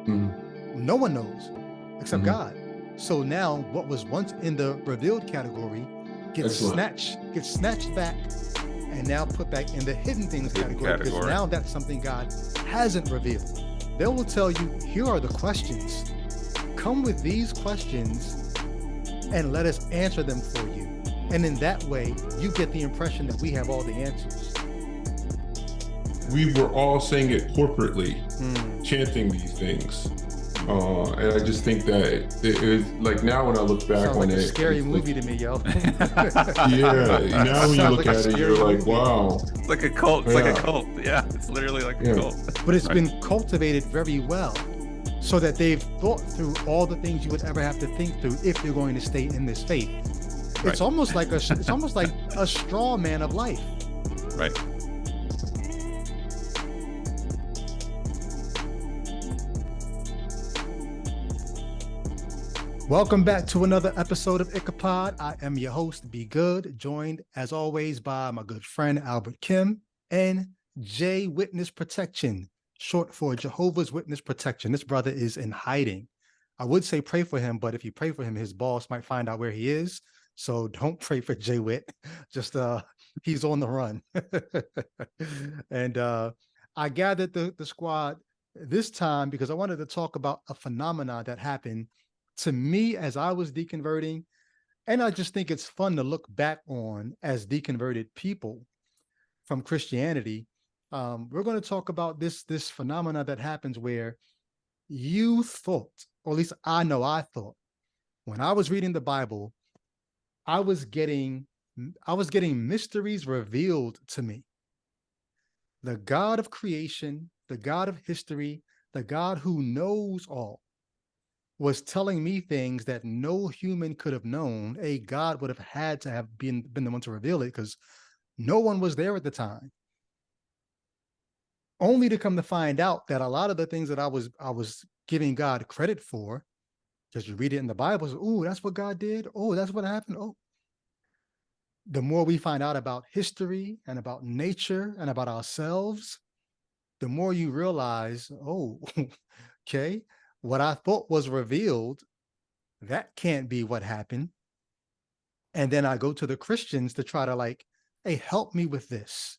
No one knows except Mhm. God. So now what was once in the revealed category gets Excellent. snatched back and now put back in the hidden things Hidden category, because category. now that's something God hasn't revealed. They will tell you, here are the questions. Come with these questions and let us answer them for you. And in that way, you get the impression that we have all the answers. We were all saying it corporately, chanting these things. And I just think that it is like, now when I look back Sounds on like a it, scary it's movie like, to me, yo. yeah, now when you Sounds look like a at it, scary you're like, movie. wow. It's like a cult. It's like a cult. Yeah, it's literally like a Yeah. cult. But it's Right. been cultivated very well, so that they've thought through all the things you would ever have to think through if you're going to stay in this faith. Right. It's almost like a straw man of life. Right. Welcome back to another episode of Ichabod. I am your host, Be Good, joined as always by my good friend Albert Kim and J Witness Protection, short for Jehovah's Witness Protection. This brother is in hiding. I would say pray for him, but if you pray for him, his boss might find out where he is. So don't pray for J Wit. Just he's on the run. And I gathered the squad this time because I wanted to talk about a phenomenon that happened to me as I was deconverting. And I just think it's fun to look back on as deconverted people from Christianity. We're going to talk about this phenomena that happens where you thought, or at least I know I thought, when I was reading the Bible, I was getting mysteries revealed to me. The God of creation, the God of history, the God who knows all, was telling me things that no human could have known. A God would have had to have been the one to reveal it, because no one was there at the time. Only to come to find out that a lot of the things that I was giving God credit for, because you read it in the Bible, so, oh, that's what God did. Oh, that's what happened. Oh, the more we find out about history and about nature and about ourselves, the more you realize, oh, okay, what I thought was revealed, that can't be what happened. And then I go to the Christians to try to like, hey, help me with this.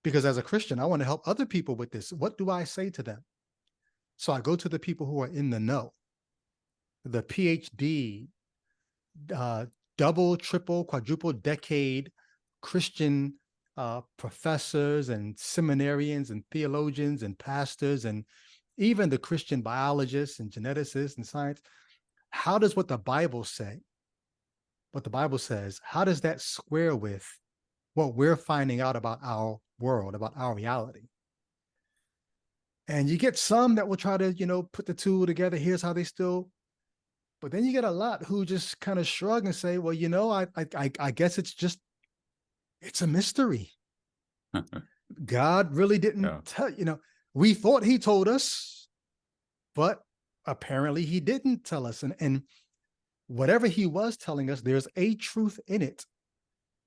Because as a Christian, I want to help other people with this. What do I say to them? So I go to the people who are in the know, the PhD, double, triple, quadruple decade Christian professors and seminarians and theologians and pastors, and even the Christian biologists and geneticists and science. How does what the Bible say, what the Bible says, how does that square with what we're finding out about our world, about our reality? And you get some that will try to, put the two together. Here's how they still, but then you get a lot who just kind of shrug and say, well, I guess it's a mystery. God really didn't tell, we thought he told us, but apparently he didn't tell us. And whatever he was telling us, there's a truth in it,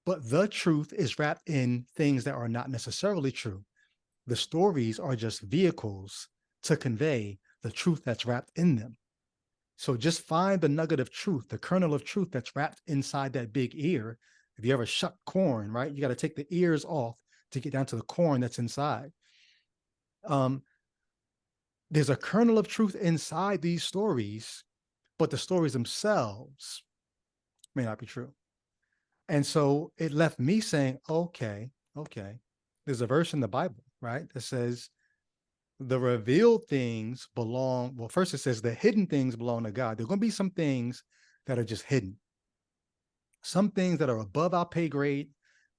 but the truth is wrapped in things that are not necessarily true. The stories are just vehicles to convey the truth that's wrapped in them. So just find the nugget of truth, the kernel of truth that's wrapped inside that big ear. If you ever shuck corn, right, you got to take the ears off to get down to the corn that's inside. There's a kernel of truth inside these stories, but the stories themselves may not be true. And so it left me saying, okay, there's a verse in the Bible, right, that says the revealed things belong, well, first it says the hidden things belong to God. There are going to be some things that are just hidden. Some things that are above our pay grade,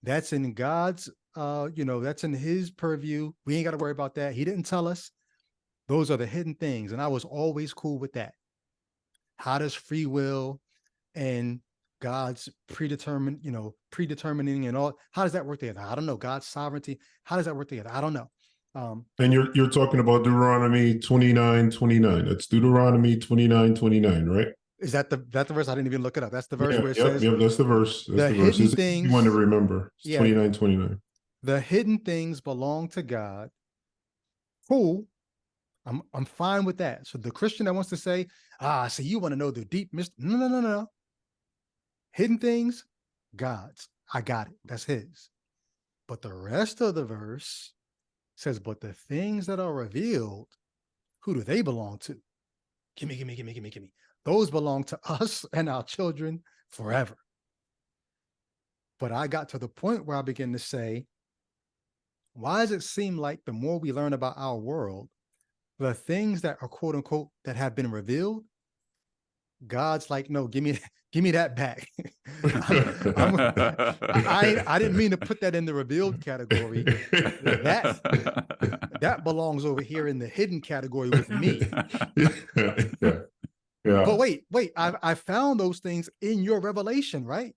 that's in God's, that's in his purview. We ain't got to worry about that. He didn't tell us. Those are the hidden things. And I was always cool with that. How does free will and God's predetermining and all, how does that work together? I don't know. God's sovereignty, how does that work together? I don't know. And you're talking about Deuteronomy 29:29. That's Deuteronomy 29:29, right? Is that the verse? I didn't even look it up. That's the verse Yeah, where it yep, says that's the verse. That's the the verse. hidden It's you want to things. remember. It's Yeah, 29:29. the hidden things belong to God, who I'm fine with that. So the Christian that wants to say, so you want to know the deep mystery? No. Hidden things, God's. I got it. That's his. But the rest of the verse says, but the things that are revealed, who do they belong to? Gimme. Those belong to us and our children forever. But I got to the point where I began to say, why does it seem like the more we learn about our world, the things that are quote unquote that have been revealed, God's like, no, give me that back. I didn't mean to put that in the revealed category. That belongs over here in the hidden category with me. Yeah. But wait, I found those things in your revelation, right?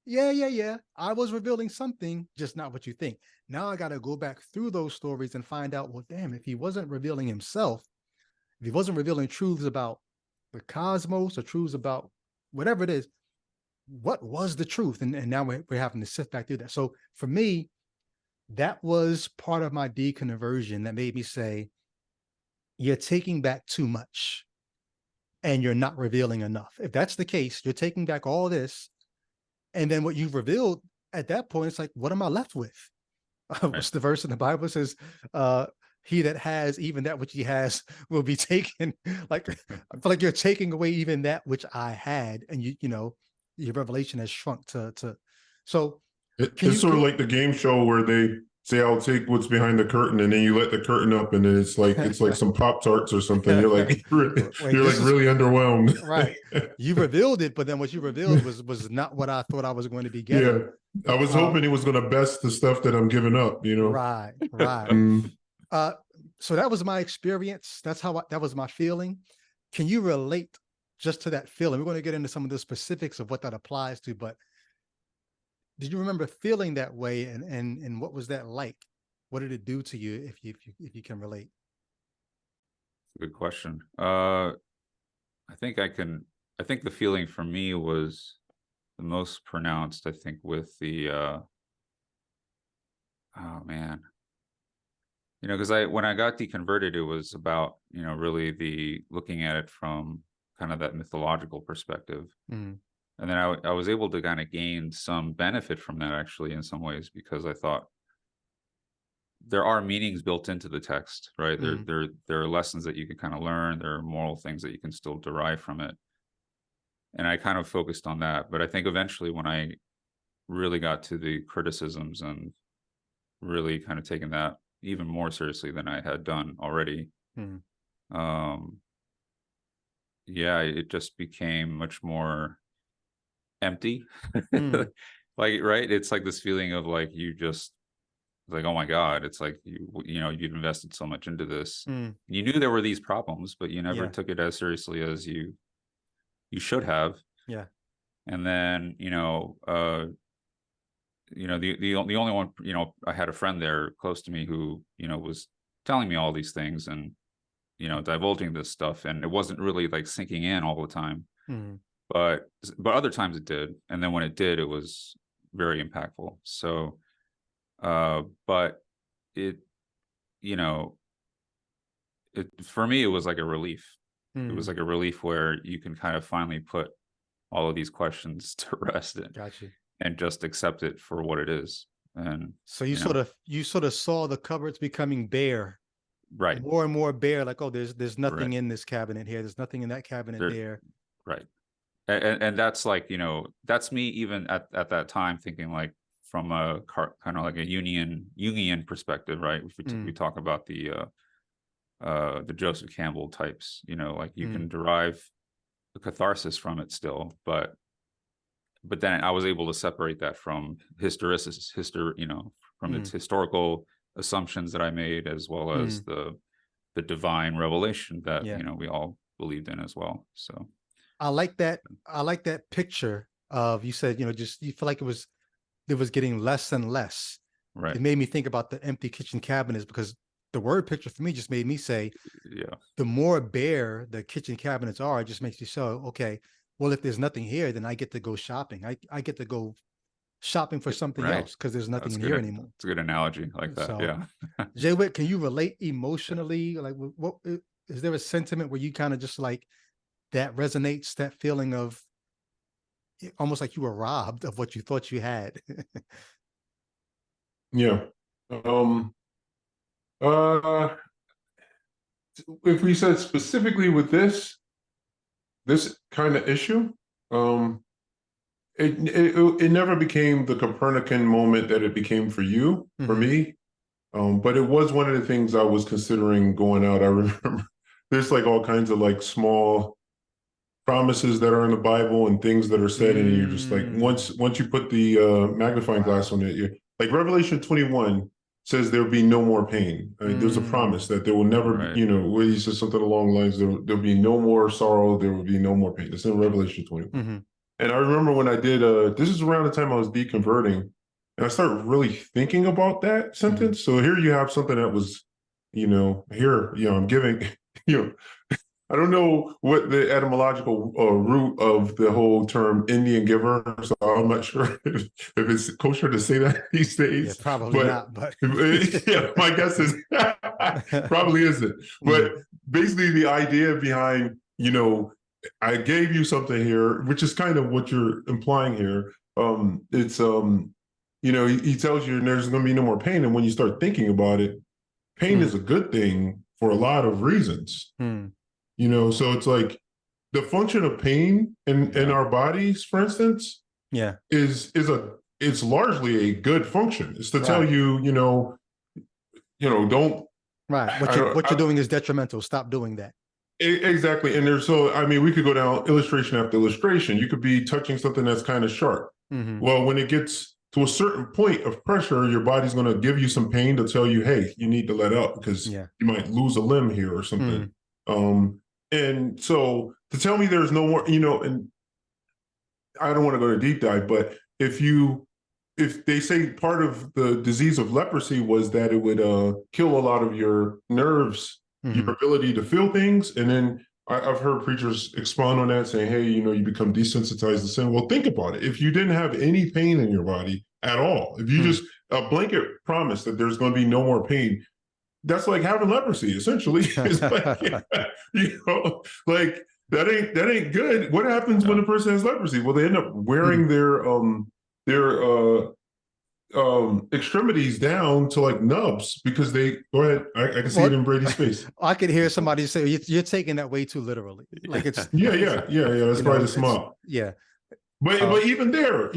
Yeah. I was revealing something, just not what you think. Now I got to go back through those stories and find out, well, damn, if he wasn't revealing himself, if he wasn't revealing truths about the cosmos or truths about whatever it is, what was the truth? And now we're having to sift back through that. So for me, that was part of my deconversion that made me say, you're taking back too much and you're not revealing enough. If that's the case, you're taking back all this, and then what you've revealed at that point, it's like, what am I left with? What's the verse in the Bible says, he that has even that which he has will be taken. Like, I feel like you're taking away even that which I had, and you know, your revelation has shrunk to. So it's sort of like the game show where they say, I'll take what's behind the curtain, and then you let the curtain up, and then it's like some Pop-Tarts or something. You're like, you're really underwhelmed. Right. You revealed it, but then what you revealed was not what I thought I was going to be getting. Yeah. I was hoping it was going to best the stuff that I'm giving up, you know? Right. So that was my experience. That's that was my feeling. Can you relate just to that feeling? We're going to get into some of the specifics of what that applies to, but did you remember feeling that way, and what was that like? What did it do to you, if you can relate? Good question. I think the feeling for me was the most pronounced, I think, with the oh man. You know, because when I got deconverted, it was about, you know, really the looking at it from kind of that mythological perspective. Mm. And then I was able to kind of gain some benefit from that, actually, in some ways, because I thought there are meanings built into the text, right? There are lessons that you can kind of learn. There are moral things that you can still derive from it. And I kind of focused on that. But I think eventually when I really got to the criticisms and really kind of taken that even more seriously than I had done already, yeah, it just became much more empty. Like, right? It's like this feeling of like, you just like, oh my God, it's like, you know, you've invested so much into this. You knew there were these problems, but you never took it as seriously as you should have. Yeah. And then, the only one, I had a friend there close to me who, was telling me all these things and, divulging this stuff, and it wasn't really like sinking in all the time. But other times it did. And then when it did, it was very impactful. So, but it, for me, it was like a relief. It was like a relief where you can kind of finally put all of these questions to rest and just accept it for what it is. And so you sort of saw the cupboards becoming bare, right? More and more bare. Like, oh, there's nothing in this cabinet here. There's nothing in that cabinet there. Right. And that's like, that's me even at that time thinking like from a kind of like a Jungian perspective, right? We talk about the Joseph Campbell types, like you can derive the catharsis from it still, but then I was able to separate that from from its historical assumptions that I made, as well as the divine revelation that we all believed in as well. So I like that picture of, you said, just you feel like it was getting less and less. Right. It made me think about the empty kitchen cabinets, because the word picture for me just made me say, the more bare the kitchen cabinets are, it just makes you so, okay, well, if there's nothing here, then I get to go shopping. I get to go shopping for something Right. else because there's nothing That's in good. here anymore. It's a good analogy like that. So, Yeah. Jay Witt, can you relate emotionally? Like, what is there a sentiment where you kind of just like that resonates, that feeling of almost like you were robbed of what you thought you had? Yeah. Uh, if we said specifically with this kind of issue, it never became the Copernican moment that it became for you, for me. But it was one of the things I was considering going out. I remember there's like all kinds of like small promises that are in the Bible and things that are said, and you're just like, once you put the magnifying glass on it, you're like Revelation 21 says there'll be no more pain. There's a promise that there will never be, you know, where he says something along the lines, there'll be no more sorrow, there will be no more pain. It's in Revelation 21. And I remember when I did, this is around the time I was deconverting, and I started really thinking about that sentence. So here you have something that was, I'm giving, you know, I don't know what the etymological root of the whole term Indian giver, so I'm not sure if it's kosher to say that these days. Yeah, probably not, but yeah, my guess is probably isn't. But basically the idea behind, I gave you something here, which is kind of what you're implying here. It's he tells you there's going to be no more pain, and when you start thinking about it, pain is a good thing for a lot of reasons. So it's like the function of pain in our bodies, for instance, it's largely a good function. It's to tell you, don't. Right. What you're doing is detrimental. Stop doing that. Exactly. And we could go down illustration after illustration. You could be touching something that's kind of sharp. Well, when it gets to a certain point of pressure, your body's going to give you some pain to tell you, hey, you need to let up because you might lose a limb here or something. And so to tell me there's no more, and I don't want to go to deep dive, but if they say part of the disease of leprosy was that it would kill a lot of your nerves, your ability to feel things. And then I've heard preachers expound on that saying, hey, you become desensitized to sin. Well, think about it. If you didn't have any pain in your body at all, if you just a blanket promise that there's going to be no more pain, that's like having leprosy, essentially. It's like, like that ain't good. What happens when a person has leprosy? Well, they end up wearing their extremities down to like nubs because they go ahead. I can see it in Brady's face. I could hear somebody say you're taking that way too literally. Like it's yeah. That's probably the smart. Yeah. But even there.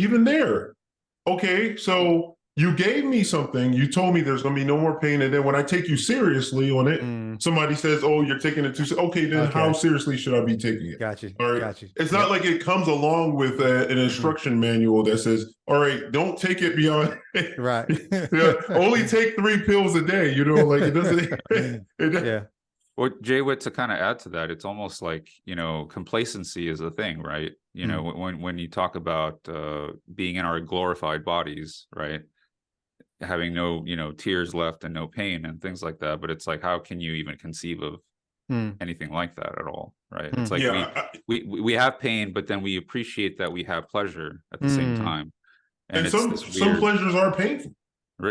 Okay, so you gave me something. You told me there's going to be no more pain. And then when I take you seriously on it, somebody says, oh, you're taking it too seriously. Okay, then how seriously should I be taking it? Gotcha. All right. Gotcha. It's not like it comes along with an instruction manual that says, all right, don't take it beyond. Right. Only take 3 pills a day. Like it doesn't. Well, Jay Witt, to kind of add to that, it's almost like, complacency is a thing, right? When you talk about being in our glorified bodies, right? Having no, tears left and no pain and things like that. But it's like, how can you even conceive of anything like that at all, right? It's like we have pain, but then we appreciate that we have pleasure at the same time. And some pleasures are painful.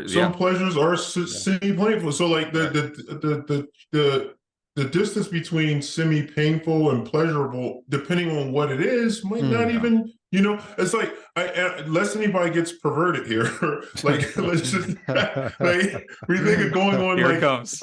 Some pleasures are semi-painful. So like the distance between semi-painful and pleasurable, depending on what it is, might not even, it's like, lest anybody gets perverted here. Like, let's just, like, we think of going on, here like, it comes.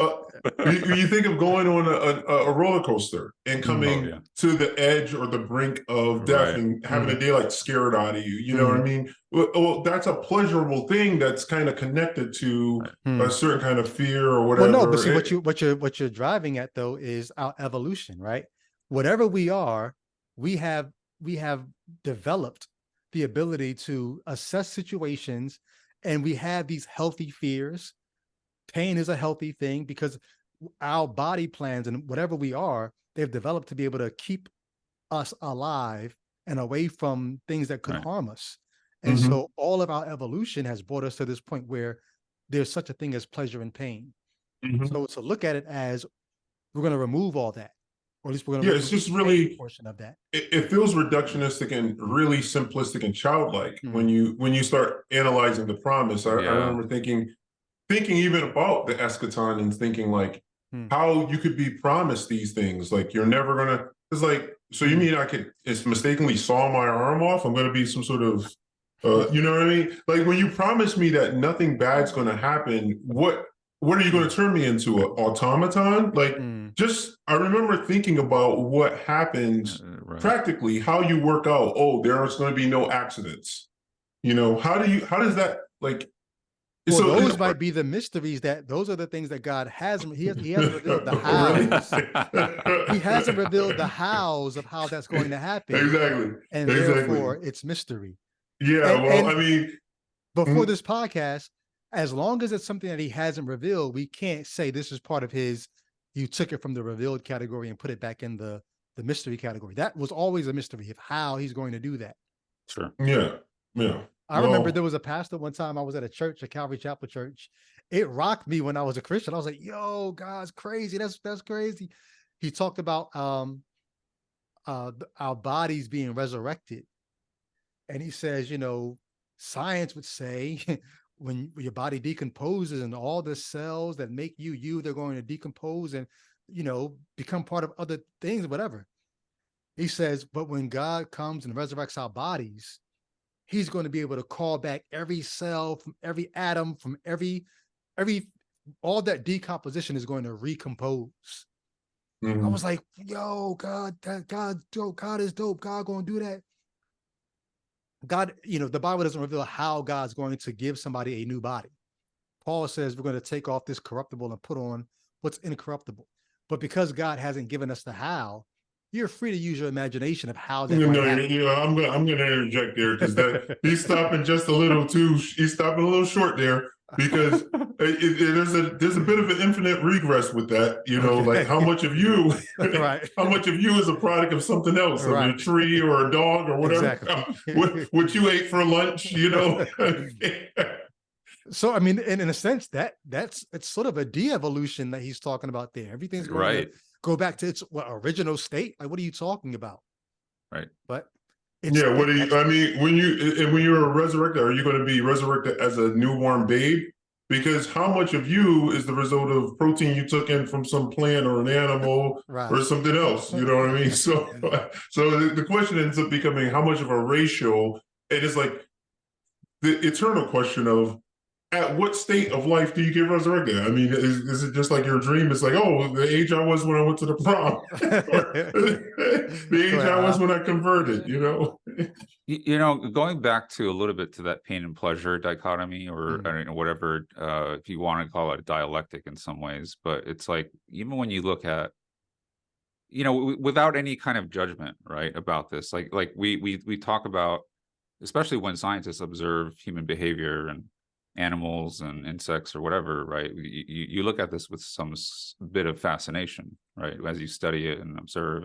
you think of going on a roller coaster and coming to the edge or the brink of death and having a day like scared out of you. You know what I mean? Well, that's a pleasurable thing that's kind of connected to a certain kind of fear or whatever. Well, no, but see what you're driving at though is our evolution, right? Whatever we are, we have developed the ability to assess situations, and we have these healthy fears. Pain is a healthy thing because our body plans and whatever we are, they've developed to be able to keep us alive and away from things that could harm us. And so all of our evolution has brought us to this point where there's such a thing as pleasure and pain. So to look at it as we're going to remove all that. Or at least we're going Yeah, to it's just a really, portion of that. it feels reductionistic and really simplistic and childlike when you start analyzing the promise. I remember thinking even about the eschaton and thinking like how you could be promised these things. Like you're never gonna, it's like, so you mean I could it's mistakenly saw my arm off? I'm gonna be some sort of you know what I mean? Like when you promise me that nothing bad's gonna happen, what are you gonna turn me into? An automaton? Like just I remember thinking about what happens practically, how you work out, oh, there's gonna be no accidents. You know, how does that like well, so, those might be the mysteries those are the things that God hasn't, he hasn't revealed the really? hows. He hasn't revealed the hows of how that's going to happen. Exactly. And therefore it's mystery. Yeah, well, I mean, before this podcast, as long as it's something that he hasn't revealed, we can't say this is part of his, you took it from the revealed category and put it back in the mystery category. That was always a mystery of how he's going to do that. Sure. Yeah. I remember there was a pastor one time I was at a church, a Calvary Chapel church. It rocked me when I was a Christian. I was like, yo, God's crazy. That's crazy. He talked about our bodies being resurrected. And he says, you know, science would say when your body decomposes and all the cells that make you, they're going to decompose and, you know, become part of other things, whatever. He says, but when God comes and resurrects our bodies, he's going to be able to call back every cell from every atom, from every, all that decomposition is going to recompose. I was like, yo, God is dope. God going to do that. God, you know, the Bible doesn't reveal how God's going to give somebody a new body. Paul says we're going to take off this corruptible and put on what's incorruptible. But because God hasn't given us the how, you're free to use your imagination of how that might happen. You know, I'm going to interject there because that he's stopping just a little too. He's stopping a little short there because there's a bit of an infinite regress with that. You know, like how much of you, how much of you is a product of something else, of a tree or a dog or whatever. Exactly. What you ate for lunch, you know. So I mean, in a sense, it's sort of a de-evolution that he's talking about there. Everything's going to go back to its original state. Like, what are you talking about? Right. But yeah, what do you? I mean, when you're resurrected, are you going to be resurrected as a newborn babe? Because how much of you is the result of protein you took in from some plant or an animal or something else? You know what I mean? So the question ends up becoming how much of a ratio. And it's like the eternal question of, at what state of life do you get resurrected? I mean, is it just like your dream? It's like, oh, the age I was when I went to the prom, the age I was when I converted, you know? You know, going back to a little bit to that pain and pleasure dichotomy, or I don't know, whatever, if you want to call it a dialectic in some ways, but it's like, even when you look at, you know, without any kind of judgment, right, about this, like we talk about, especially when scientists observe human behavior and animals and insects or whatever, right? You look at this with some bit of fascination, right, as you study it and observe.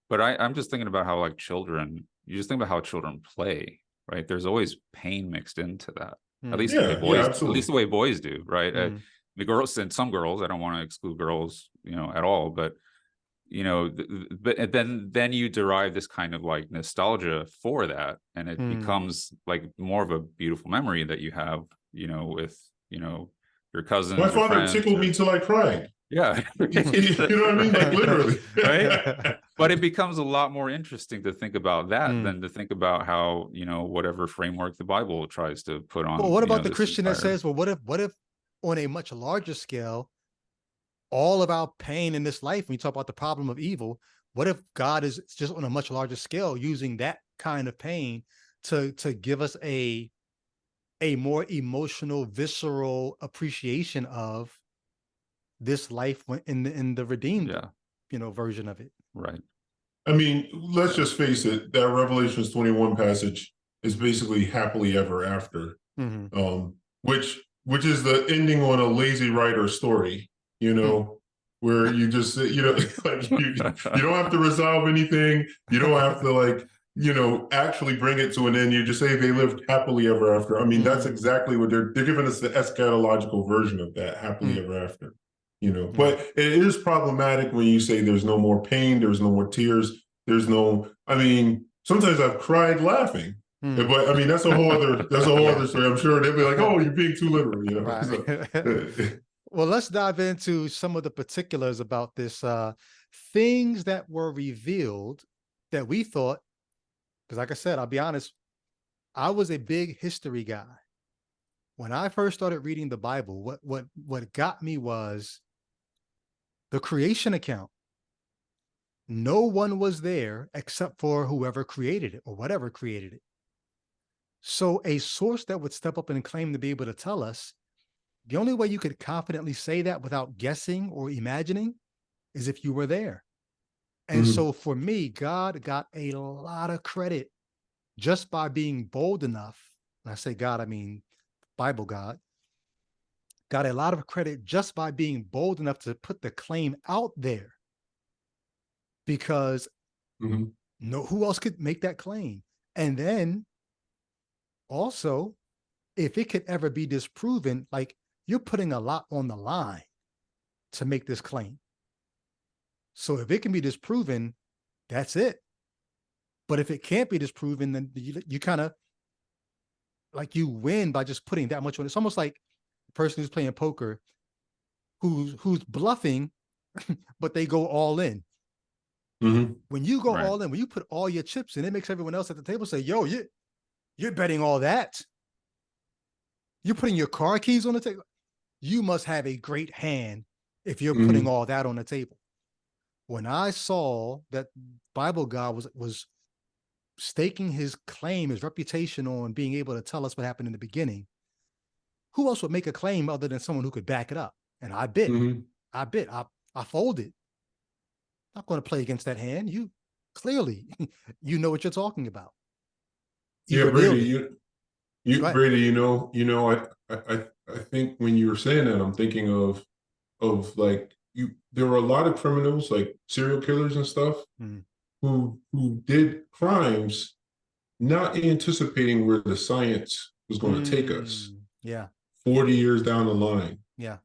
But I'm just thinking about how, like, children, you just think about how children play, right? There's always pain mixed into that. At least the way boys, at least the way boys do, right? The girls, and some girls, I don't want to exclude girls, you know, at all, but you know, but then you derive this kind of like nostalgia for that, and it becomes like more of a beautiful memory that you have, you know, with, you know, your cousins. My father tickled me till I cried. Yeah. You know what I mean? Like literally. Right. But it becomes a lot more interesting to think about that than to think about how, you know, whatever framework the Bible tries to put on. Well, what about the Christian that says, well, what if on a much larger scale, all of our pain in this life, when you talk about the problem of evil, what if God is just on a much larger scale using that kind of pain to give us a more emotional, visceral appreciation of this life in the redeemed, you know, version of it. Right. I mean, let's just face it, that Revelations 21 passage is basically happily ever after, which is the ending on a lazy writer story. You know, where you just, you know, like you don't have to resolve anything. You don't have to, like, you know, actually bring it to an end. You just say they lived happily ever after. I mean, that's exactly what they're giving us, the eschatological version of that, happily ever after. you know. But it is problematic when you say there's no more pain, there's no more tears, there's no, I mean, sometimes I've cried laughing. But I mean, that's a whole other story. I'm sure they'll be like, "Oh, you're being too literal," you know. Right. So, well, let's dive into some of the particulars about this, things that were revealed that we thought, because like I said, I'll be honest, I was a big history guy. When I first started reading the Bible, what got me was the creation account. No one was there except for whoever created it or whatever created it. So a source that would step up and claim to be able to tell us, the only way you could confidently say that without guessing or imagining is if you were there. And so for me, God got a lot of credit just by being bold enough. When I say God, I mean Bible God. Got a lot of credit just by being bold enough to put the claim out there, because no, who else could make that claim? And then also, if it could ever be disproven, like, you're putting a lot on the line to make this claim. So if it can be disproven, that's it. But if it can't be disproven, then you kind of like, you win by just putting that much on. It's almost like the person who's playing poker, who's bluffing, but they go all in. When you go all in, when you put all your chips in, it makes everyone else at the table say, "Yo, you're betting all that. You're putting your car keys on the table. You must have a great hand if you're putting all that on the table." When I saw that Bible God was staking his claim, his reputation on being able to tell us what happened in the beginning, who else would make a claim other than someone who could back it up? And I bid. I folded. Not going to play against that hand. You clearly, you know what you're talking about. Brady, Brady, I think when you were saying that, I'm thinking of like, there were a lot of criminals, like serial killers and stuff, who did crimes not anticipating where the science was going to take us. 40 years down the line.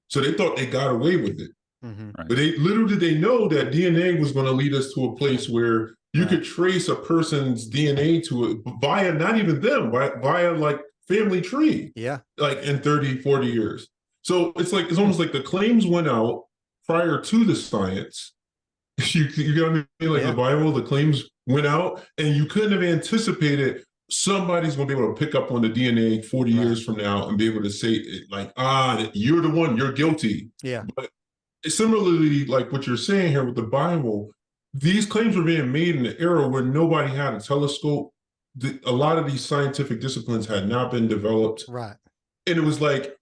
So they thought they got away with it. But little did they know that DNA was going to lead us to a place where you could trace a person's DNA to it via, not even them, via like family tree. Like in 30, 40 years. So it's almost like the claims went out prior to the science. You get what I mean? Like the Bible, the claims went out, and you couldn't have anticipated somebody's going to be able to pick up on the DNA 40 years from now and be able to say, like, you're the one, you're guilty. But similarly, like what you're saying here with the Bible, these claims were being made in an era where nobody had a telescope. A lot of these scientific disciplines had not been developed. And it was like,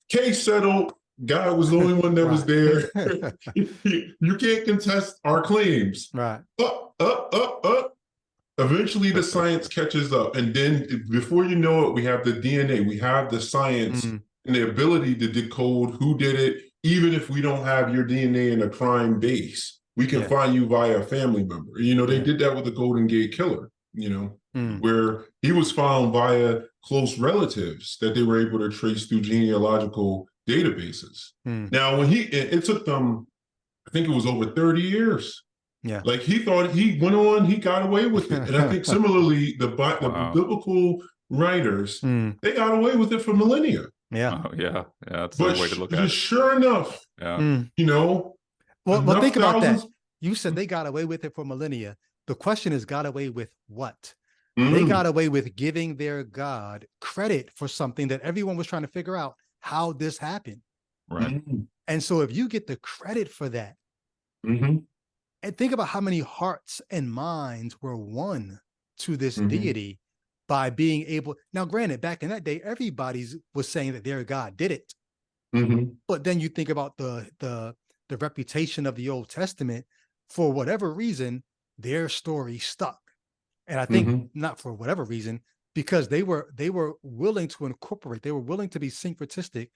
case settled. God was the only one that was there. You can't contest our claims. Eventually, the science catches up. And then before you know it, we have the DNA, we have the science and the ability to decode who did it. Even if we don't have your DNA in a crime base, we can find you via a family member. They did that with the Golden Gate Killer, where he was found via close relatives that they were able to trace through genealogical databases. Now, when it took them, I think it was over 30 years. Like he thought he went on, he got away with it. And I think similarly, the biblical writers, they got away with it for millennia. That's the way to look at it. Sure enough, well, think about that. You said they got away with it for millennia. The question is, got away with what? They got away with giving their God credit for something that everyone was trying to figure out how this happened. And so if you get the credit for that, and think about how many hearts and minds were won to this deity by being able. Now, granted, back in that day, everybody was saying that their God did it. But then you think about the reputation of the Old Testament. For whatever reason, their story stuck. And I think not for whatever reason, because they were willing to incorporate, they were willing to be syncretistic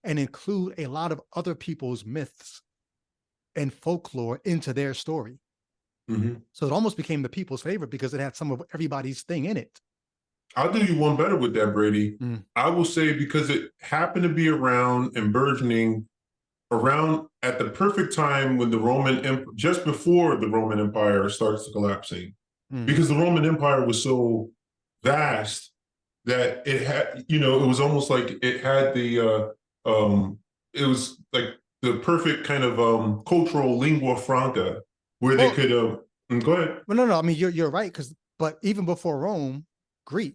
and include a lot of other people's myths and folklore into their story. So it almost became the people's favorite because it had some of everybody's thing in it. I'll do you one better with that, Brady. I will say, because it happened to be around and burgeoning around at the perfect time when just before the Roman Empire starts collapsing, because the Roman Empire was so vast that it had, it was almost like it had it was like the perfect kind of cultural lingua franca where they could, go ahead. Well, no, I mean, you're right. But even before Rome, Greece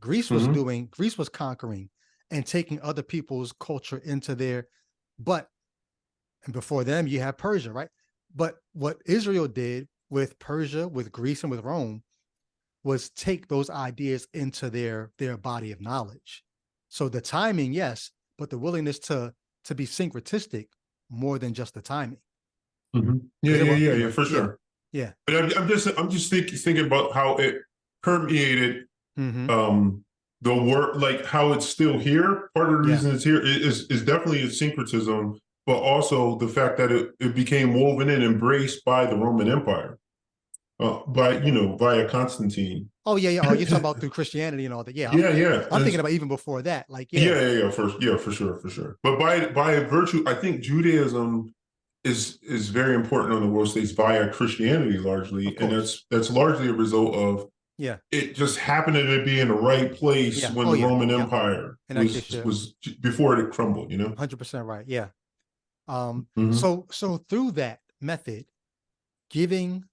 Greece was conquering and taking other people's culture into and before them, you have Persia, right? But what Israel did with Persia, with Greece, and with Rome was take those ideas into their body of knowledge. So the timing, yes, but the willingness to be syncretistic more than just the timing. Yeah, for sure. Yeah. But I'm just thinking about how it permeated the work, like how it's still here. Part of the reason it's here is definitely a syncretism, but also the fact that it became woven and embraced by the Roman Empire, via Constantine. Oh yeah. Oh, you're talking about through Christianity and all that. Yeah. Yeah. I'm thinking about even before that. Like, For sure. But by virtue, I think Judaism is very important on the world stage via Christianity largely, and that's largely a result of it just happened to be in the right place when the Roman Empire was before it crumbled. 100% right. Yeah. So through that method, giving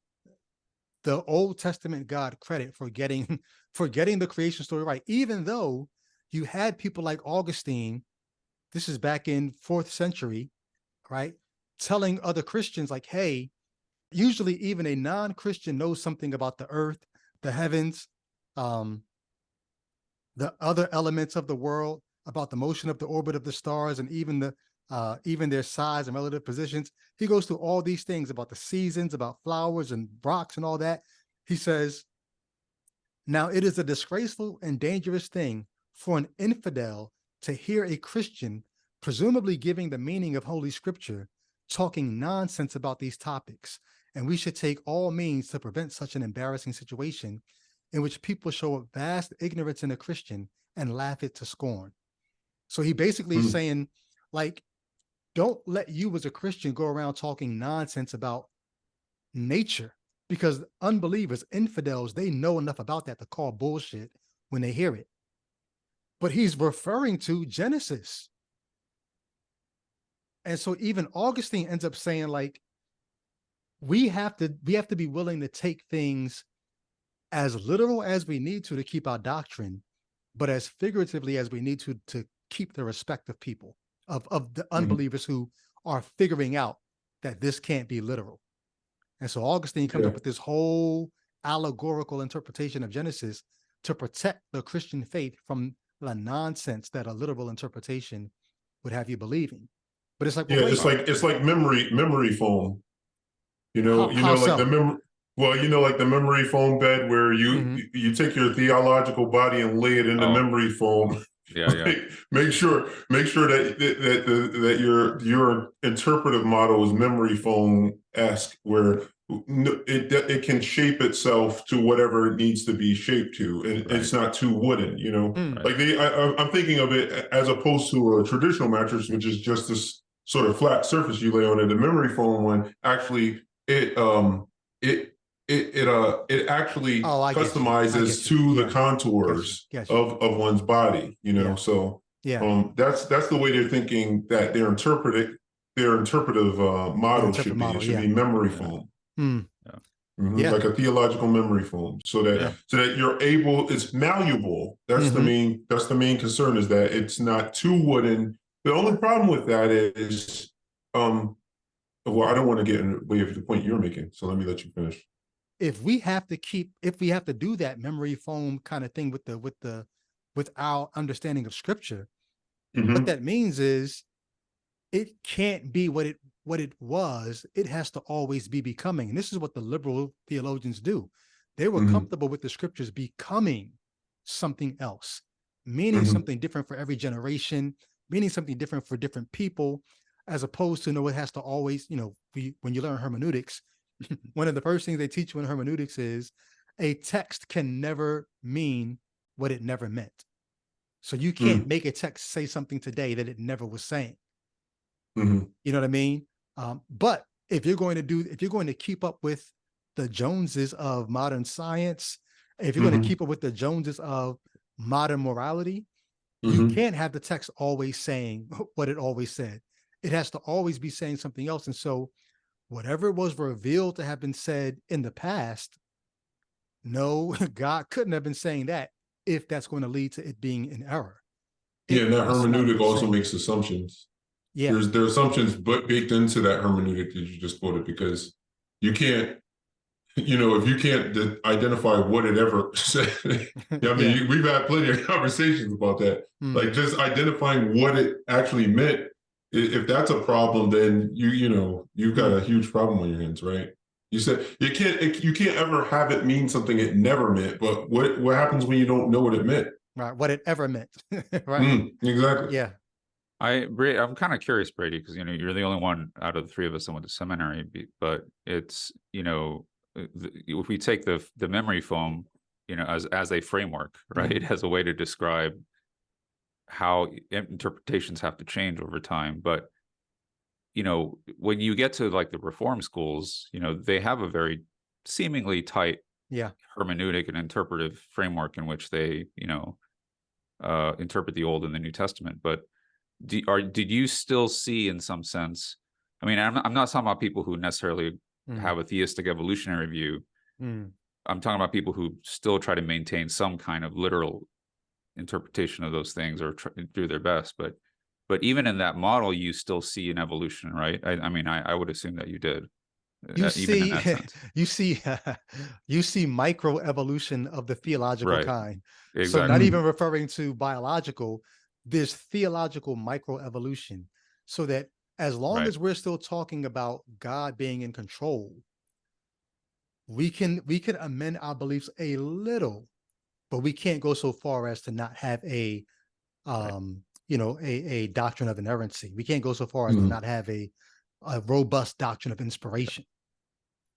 the Old Testament God credit for getting the creation story right, even though you had people like Augustine, this is back in 4th century, right, telling other Christians like, hey, usually even a non-Christian knows something about the earth, the heavens, the other elements of the world, about the motion of the orbit of the stars, and even their size and relative positions. He goes through all these things about the seasons, about flowers and rocks and all that. He says, now it is a disgraceful and dangerous thing for an infidel to hear a Christian, presumably giving the meaning of Holy Scripture, talking nonsense about these topics. And we should take all means to prevent such an embarrassing situation in which people show a vast ignorance in a Christian and laugh it to scorn. So he basically is saying, like, don't let you as a Christian go around talking nonsense about nature, because unbelievers, infidels, they know enough about that to call bullshit when they hear it. But he's referring to Genesis. And so even Augustine ends up saying, like, we have to be willing to take things as literal as we need to keep our doctrine, but as figuratively as we need to keep the respect of people, of the unbelievers who are figuring out that this can't be literal. And so Augustine comes up with this whole allegorical interpretation of Genesis to protect the Christian faith from the nonsense that a literal interpretation would have you believing. But it's like, well, it's like memory foam. Like the memory. Well, like the memory foam bed where you take your theological body and lay it in the memory foam. Make sure that your interpretive model is memory foam-esque, where it can shape itself to whatever it needs to be shaped to, and it's not too wooden. Like I'm thinking of it as opposed to a traditional mattress, which is just this sort of flat surface you lay on it. The memory foam one actually it actually customizes to the contours of one's body, So that's the way they're thinking that their interpretive model should be. It should be memory foam. Like a theological memory foam, so that you're able, it's malleable. That's the main concern, is that it's not too wooden. The only problem with that is, well, I don't want to get in the way of the point you're making, so let me let you finish. If we have to do that memory foam kind of thing with our understanding of Scripture, what that means is it can't be what it was. It has to always be becoming. And this is what the liberal theologians do. They were comfortable with the Scriptures becoming something else, meaning something different for every generation, meaning something different for different people, as opposed to, it has to always, when you learn hermeneutics, one of the first things they teach you in hermeneutics is a text can never mean what it never meant. So you can't make a text say something today that it never was saying. Mhm. You know what I mean? But if you're going to keep up with the Joneses of modern science, if you're going to Mhm. keep up with the Joneses of modern morality, you Mhm. can't have the text always saying what it always said. It has to always be saying something else. And so whatever was revealed to have been said in the past, no, God couldn't have been saying that if that's going to lead to it being an error. Yeah, It and that must not have hermeneutic been also saying. makes assumptions. Yeah. There are assumptions but baked into that hermeneutic that you just quoted, because you can't, if you can't identify what it ever said. I Yeah. mean, we've had plenty of conversations about that. Like, Mhm. just identifying what it actually meant. If that's a problem, then you've got a huge problem on your hands, right? You said you can't ever have it mean something it never meant. But what happens when you don't know what it meant? Right. What it ever meant. Right. Exactly. Yeah. I'm kind of curious, Brady, because you're the only one out of the three of us that went to seminary. But it's if we take the memory foam, as a framework, right, as a way to describe how interpretations have to change over time. But when you get to like the reform schools, they have a very seemingly tight Yeah. hermeneutic and interpretive framework in which they interpret the Old and the New Testament. But did you still see, in some sense? I mean, I'm not talking about people who necessarily Mm. have a theistic evolutionary view. Mm. I'm talking about people who still try to maintain some kind of literal interpretation of those things, or do their best. But even in that model, you still see an evolution, right? I mean, I would assume that you did, You even in see, that sense. you see, you see micro evolution of the theological Right. kind. So not Exactly. even referring to biological, there's theological micro evolution. So that as long Right. as we're still talking about God being in control, we can amend our beliefs a little, but we can't go so far as to not have a Right. a doctrine of inerrancy. We can't go so far as to Mhm. not have a robust doctrine of inspiration.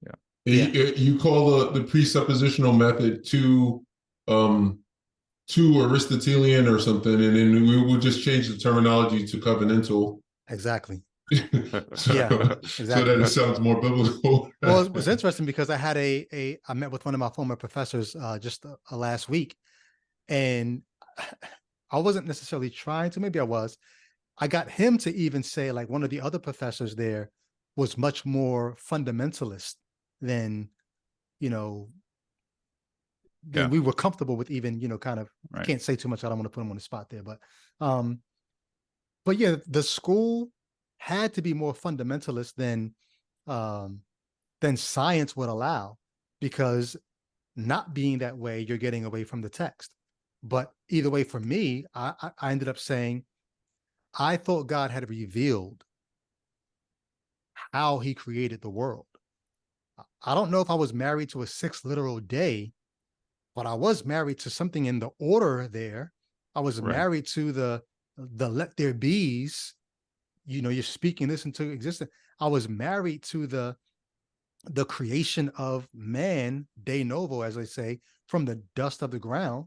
Yeah. Yeah. You call the presuppositional method too Aristotelian or something, and then we will just change the terminology to covenantal. Exactly. so, Yeah, so that exactly. it sounds more biblical. Well, it was interesting because I met with one of my former professors just last week, and I wasn't necessarily trying to, maybe I was. I got him to even say, like, one of the other professors there was much more fundamentalist than, you know, Yeah. we were comfortable with, even, kind of, I Right. can't say too much. I don't want to put him on the spot there, um, but yeah, the school had to be more fundamentalist um, than science would allow, because not being that way, you're getting away from the text. But either way, for me, I ended up saying, I thought God had revealed how he created the world. I don't know if I was married to a sixth literal day, but I was married to something in the order there. I was Right. married to the let there be's. You're speaking this into existence. I was married to the creation of man de novo, as they say, from the dust of the ground,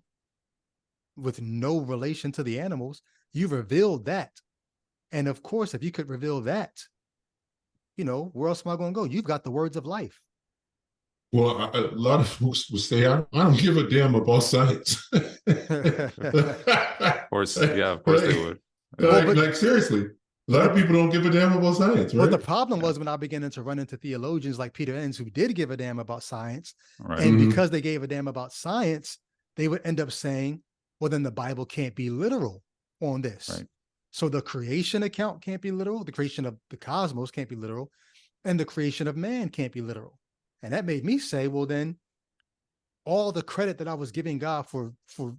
with no relation to the animals. You revealed that. And of course, if you could reveal that, where else am I going to go? You've got the words of life. Well, a lot of folks would say, I don't give a damn about science. Of course. Yeah. Of course they like, would. well, like, seriously, a but lot the of people don't give a damn about science, but the right? problem Yeah. was when I began to run into theologians like Peter Enns, who did give a damn about science. Right. And Mhm. because they gave a damn about science, they would end up saying, well, then the Bible can't be literal on this. Right. So the creation account can't be literal. The creation of the cosmos can't be literal. And the creation of man can't be literal. And that made me say, well, then all the credit that I was giving God for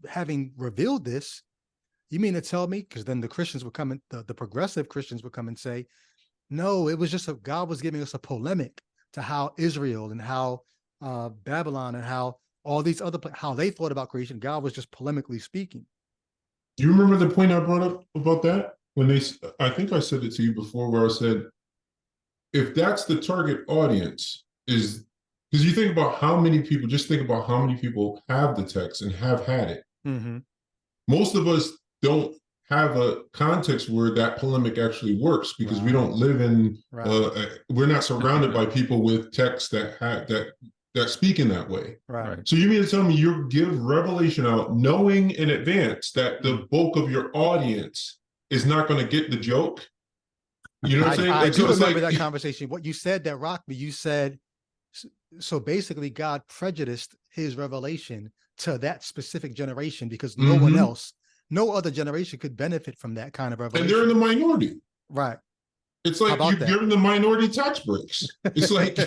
having revealed this, you mean to tell me? Because then the Christians would come in, the progressive Christians would come and say, no, it was just God was giving us a polemic to how Israel and how Babylon and how all these other, how they thought about creation. God was just polemically speaking. Do you remember the point I brought up about that? I think I said it to you before, where I said, if that's the target audience, is because you think about how many people, just think about how many people have the text and have had it. Mm-hmm. Most of us don't have a context where that polemic actually works, because we don't live in we're not surrounded by people with texts that speak in that way. Right. So you mean to tell me you give revelation out knowing in advance that the bulk of your audience is not going to get the joke? You know what I'm saying? I do remember that conversation. What you said that rocked me, you said, so basically God prejudiced his revelation to that specific generation because no one else, no other generation could benefit from that kind of revelation. And they're in the minority. Right. It's like you've given the minority tax breaks. It's like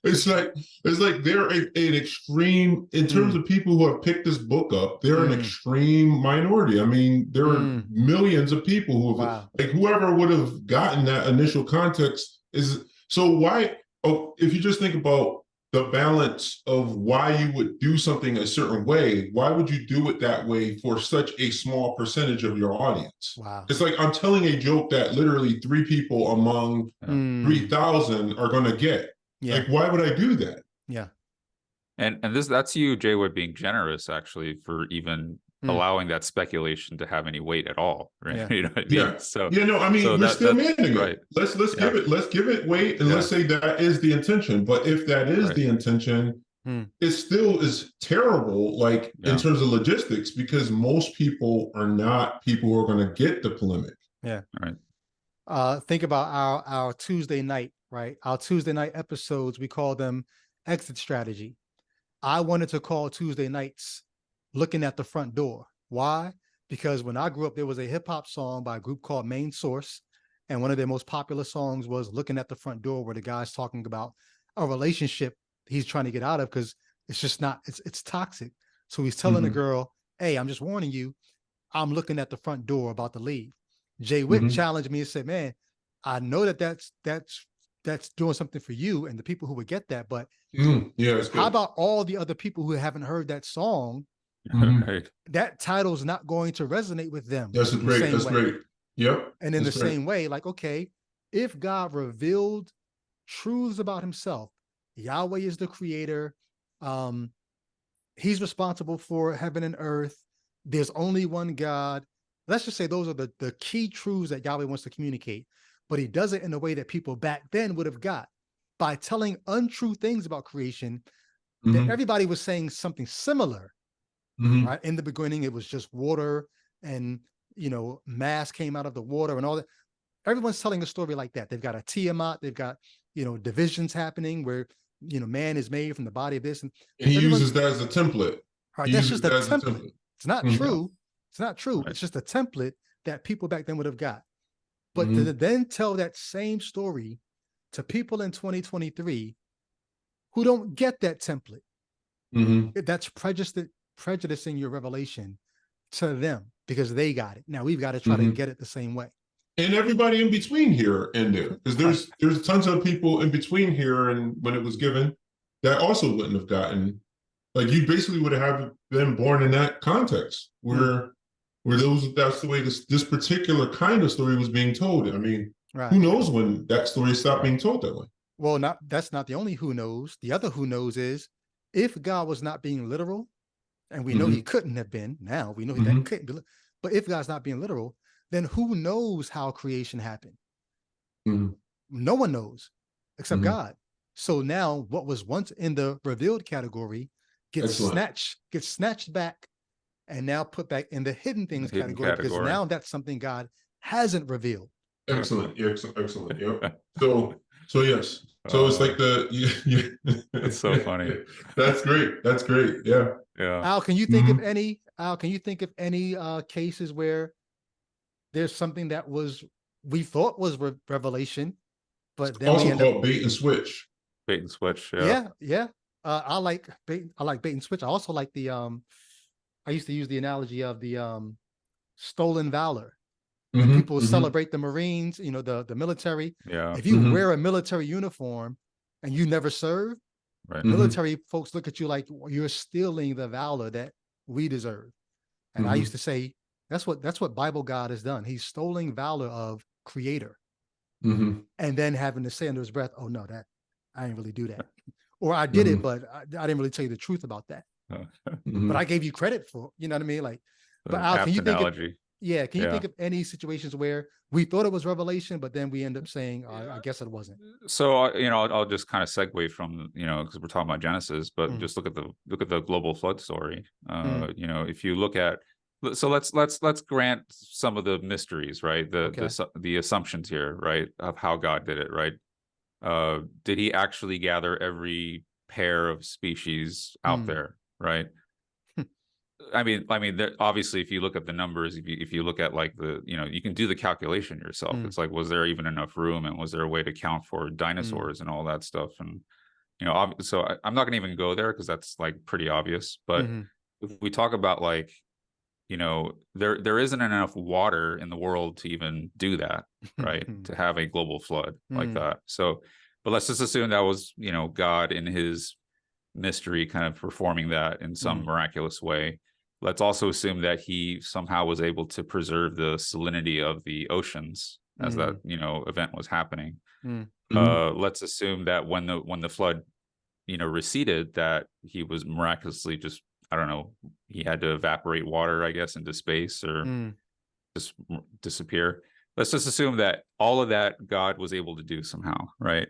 it's like they're an extreme in terms of people who have picked this book up. They're an extreme minority. I mean, there are millions of people who have, like, whoever would have gotten that initial context is so why. Oh, if you just think about the balance of why you would do something a certain way, why would you do it that way for such a small percentage of your audience? Wow. It's like I'm telling a joke that literally 3 people among 3,000 are going to get. Yeah. Like, why would I do that? Yeah. And that's you, Jay Wood, being generous actually for even allowing that speculation to have any weight at all, right? Yeah. You know what I mean? Yeah. So no, I mean, so we're still managing right. it. Let's give it weight, and let's say that is the intention. But if that is the intention, it still is terrible, like in terms of logistics, because most people are not people who are going to get the polemic. Yeah. Right. Think about our Tuesday night, right? Our Tuesday night episodes, we call them exit strategy. I wanted to call Tuesday nights looking at the front door. Why? Because when I grew up, there was a hip hop song by a group called Main Source. And one of their most popular songs was Looking at the Front Door, where the guy's talking about a relationship he's trying to get out of because it's just not, it's toxic. So he's telling the girl, hey, I'm just warning you, I'm looking at the front door about to leave. Jay Witt challenged me and said, man, I know that's doing something for you and the people who would get that, but how about all the other people who haven't heard that song? Right. That title's not going to resonate with them. That's great. Yep. And in the same way, like, okay, if God revealed truths about himself, Yahweh is the creator, he's responsible for heaven and earth, there's only one God. Let's just say those are the key truths that Yahweh wants to communicate, but he does it in a way that people back then would have got by telling untrue things about creation, that everybody was saying something similar. Right. In the beginning, it was just water and, mass came out of the water and all that. Everyone's telling a story like that. They've got a Tiamat. They've got, divisions happening where, man is made from the body of this. And he uses that as a template. Right. That's just a template. It's not true. It's not true. Right. It's just a template that people back then would have got. But to then tell that same story to people in 2023 who don't get that template, that's prejudicing your revelation to them because they got it. Now we've got to try to get it the same way. And everybody in between here and there, because there's tons of people in between here and when it was given that also wouldn't have gotten, like, you basically would have been born in that context where that's the way this particular kind of story was being told. I mean, who knows when that story stopped being told that way? Well, that's not the only who knows. The other who knows is if God was not being literal, and we know he couldn't have been. Now we know that couldn't be. But if God's not being literal, then who knows how creation happened? No one knows except God. So now what was once in the revealed category gets snatched back and now put back in the hidden things category, because now that's something God hasn't revealed. Excellent. Yep. So yes. So it's like That's so funny. That's great. Yeah. Al, can you think of any? Al, can you think of any cases where there's something that we thought was revelation, but then also called bait and switch. Bait and switch. Yeah. I like bait and switch. I also like the I used to use the analogy of the stolen valor. When people celebrate the Marines, the military. Yeah. If you wear a military uniform and you never serve, military folks look at you like you're stealing the valor that we deserve. And I used to say, that's what Bible God has done. He's stolen valor of creator. And then having to say under his breath, oh no, that I didn't really do that. Or I did it, but I didn't really tell you the truth about that. But I gave you credit for, you know what I mean? Like, but Al, can you think of, Yeah, can you think of any situations where we thought it was revelation, but then we end up saying, I guess it wasn't? So I'll just kind of segue from because we're talking about Genesis, but just look at the global flood story. If you look at, so let's grant some of the mysteries, right? The assumptions here, right, of how God did it, right? Did he actually gather every pair of species out there, right? I mean, obviously, if you look at the numbers, if you look at like you can do the calculation yourself. It's like, was there even enough room, and was there a way to count for dinosaurs and all that stuff? And so I'm not going to even go there because that's like pretty obvious. But if we talk about like, there isn't enough water in the world to even do that, right? To have a global flood like that. So, but let's just assume that was God in his mystery kind of performing that in some miraculous way. Let's also assume that he somehow was able to preserve the salinity of the oceans as that event was happening. Let's assume that when the flood receded, that he was miraculously just, I don't know, he had to evaporate water, I guess, into space or just disappear. Let's just assume that all of that God was able to do somehow, right?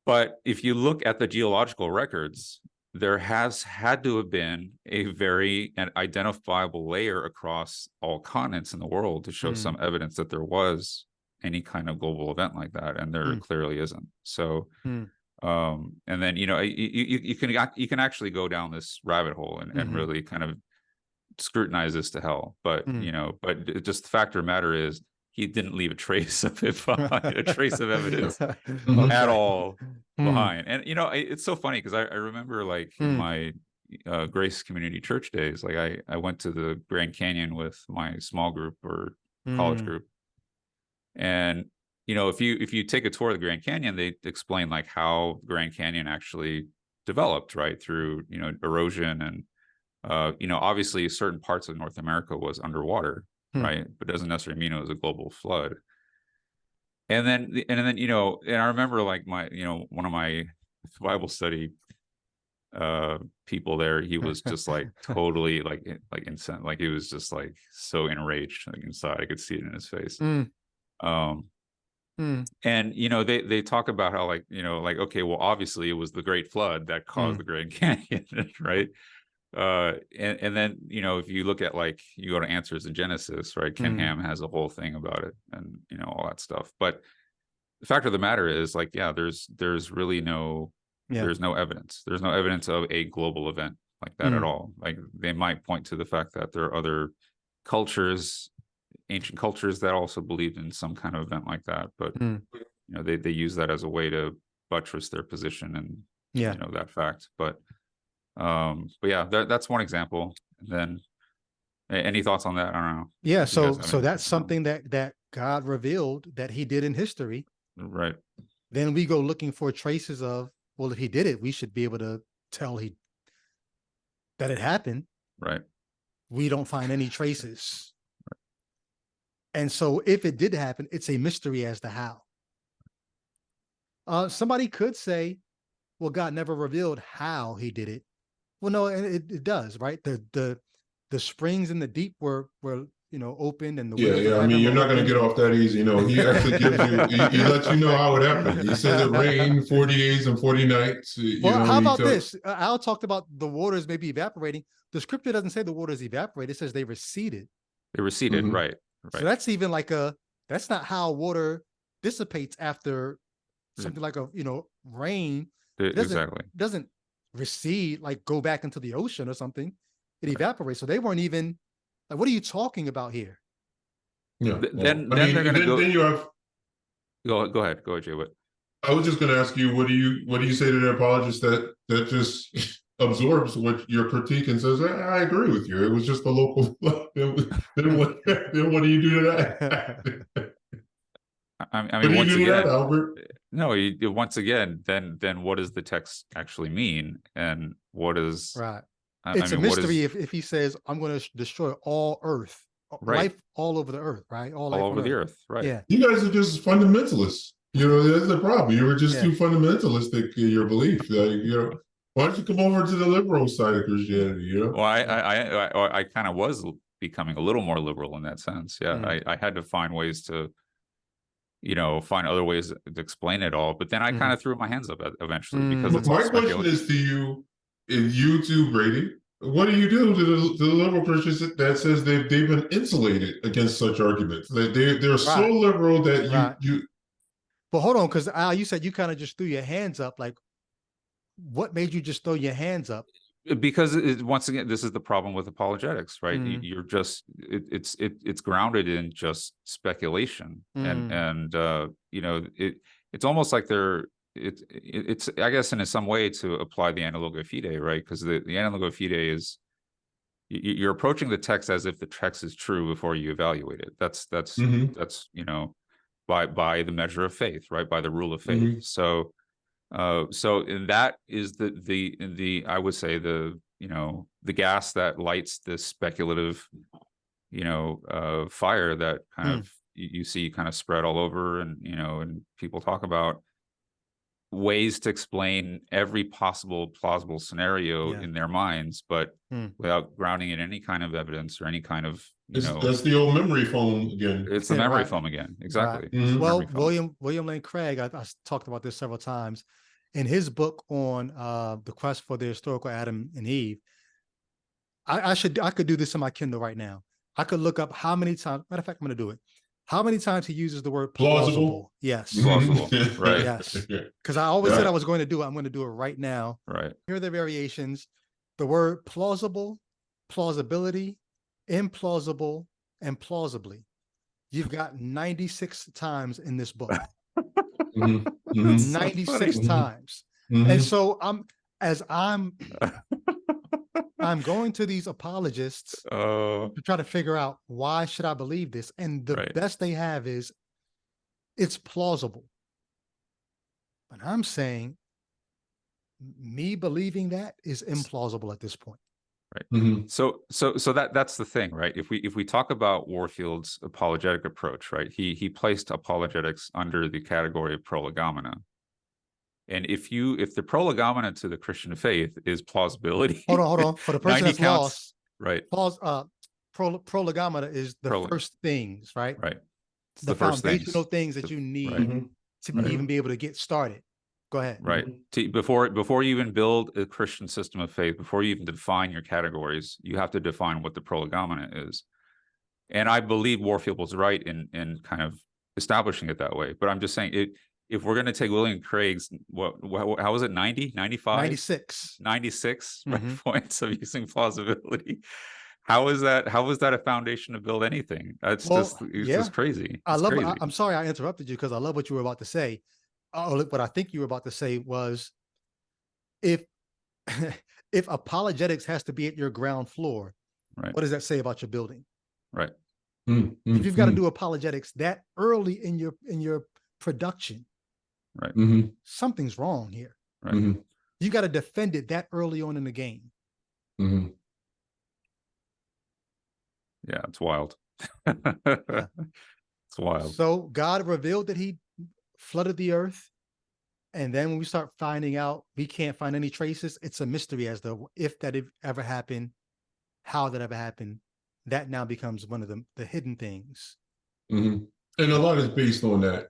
But if you look at the geological records, there has had to have been a very identifiable layer across all continents in the world to show some evidence that there was any kind of global event like that, and there clearly isn't. So, and then you can actually go down this rabbit hole and really kind of scrutinize this to hell. But but just the fact of the matter is, he didn't leave a trace of it behind, a trace of evidence at all behind. And it's so funny because I remember like in my Grace Community Church days, like I went to the Grand Canyon with my small group or college group, and if you take a tour of the Grand Canyon, they explain like how Grand Canyon actually developed, right, through erosion and obviously certain parts of North America was underwater. Right, but doesn't necessarily mean it was a global flood. And then and I remember like my one of my Bible study people there, he was just like totally like incensed, like he was just like so enraged, like inside I could see it in his face. And they talk about how like like, okay, well, obviously it was the Great Flood that caused the Grand Canyon, right? And then if you look at like you go to Answers in Genesis, right, Ken Ham has a whole thing about it and all that stuff. But the fact of the matter is like, there's really there's no evidence of a global event like that at all. Like they might point to the fact that there are other cultures, ancient cultures, that also believed in some kind of event like that, but they use that as a way to buttress their position and that fact. But yeah, that's one example. And then any thoughts on that? I don't know. Yeah, so that's something that God revealed that he did in history. Right. Then we go looking for traces of, well, if he did it, we should be able to tell that it happened. Right. We don't find any traces. Right. And so if it did happen, it's a mystery as to how. Somebody could say, well, God never revealed how he did it. Well, no, it does, right? The springs in the deep were opened, and the I mean, you're not going to get off that easy. He actually gives you, he lets you know how it happened. He says it rained 40 days and 40 nights. Well, how about this? Al talked about the waters maybe evaporating. The scripture doesn't say the waters evaporated; it says they receded. They receded, right? So that's even like that's not how water dissipates after something like a rain. Exactly. Doesn't recede, like go back into the ocean or something. It evaporates. So they weren't even like, what are you talking about here? Yeah. Then they're going to go. Then you have. Go ahead, Jay. What? I was just going to ask you, what do you say to the apologist that just absorbs what your critique and says, I agree with you. It was just a local. then what do you do to that? I mean, once again, that, Albert? No, once again, then what does the text actually mean, and what is right? It's a mystery if he says, I'm going to destroy all earth, life all over the earth, right? All over the earth, right? Yeah. You guys are just fundamentalists. That's the problem. You were just too fundamentalistic in your belief. Why don't you come over to the liberal side of Christianity? Well, I kind of was becoming a little more liberal in that sense. Yeah, I had to find ways to, find other ways to explain it all. But then I kind of threw my hands up eventually because it's all My question speculation. is to you: if you do, Brady, what do you do to the liberal Christians that says they've been insulated against such arguments? That they're so liberal that you. But hold on, because Al, you said you kind of just threw your hands up. Like, what made you just throw your hands up? Because once again, this is the problem with apologetics, right? You're just it's grounded in just speculation, and it's almost like it's I guess in some way to apply the analogia fide, right? Because the analogia fide is you're approaching the text as if the text is true before you evaluate it. That's by the measure of faith, right? By the rule of faith. So and that is the I would say the gas that lights this speculative fire that kind of you see kind of spread all over, and people talk about ways to explain every possible plausible scenario in their minds, but without grounding in any kind of evidence or any kind of that's the old memory foam again. It's the memory foam again. Exactly. Well, William Lane Craig, I talked about this several times in his book on the quest for the historical Adam and Eve. I could do this in my Kindle right now. I could look up how many times. Matter of fact, I'm going to do it. How many times he uses the word plausible? Yes. Plausible. Right. Yes. Because I always said I was going to do it. I'm going to do it right now. Right. Here are the variations. The word plausible, plausibility, implausible, and plausibly. You've got 96 times in this book. 96 times. And so I'm going to these apologists to try to figure out, why should I believe this? And the best they have is it's plausible. But I'm saying me believing that is implausible at this point. Right. So that's the thing, right? If we talk about Warfield's apologetic approach, right? He placed apologetics under the category of prolegomena. And if the prolegomena to the Christian faith is plausibility. Hold on. For the person that's lost, right? Prolegomena is the first things, right? Right. It's the foundational things that you need to even be able to get started. Go ahead. Right. Before you even build a Christian system of faith, before you even define your categories, you have to define what the prolegomena is. And I believe Warfield was right in kind of establishing it that way. But I'm just saying, if we're going to take William Craig's, how was it, 90, 95? 96 points of using plausibility. How is that a foundation to build anything? It's just crazy. I'm sorry I interrupted you because I love what you were about to say. What I think you were about to say was, if apologetics has to be at your ground floor, what does that say about your building? Right. If you've got to do apologetics that early in your production, something's wrong here. Right. You got to defend it that early on in the game. Yeah, it's wild. It's wild. So God revealed that he flooded the earth. And then when we start finding out, we can't find any traces. It's a mystery as to if that ever happened, how that ever happened. That now becomes one of the hidden things. And a lot is based on that.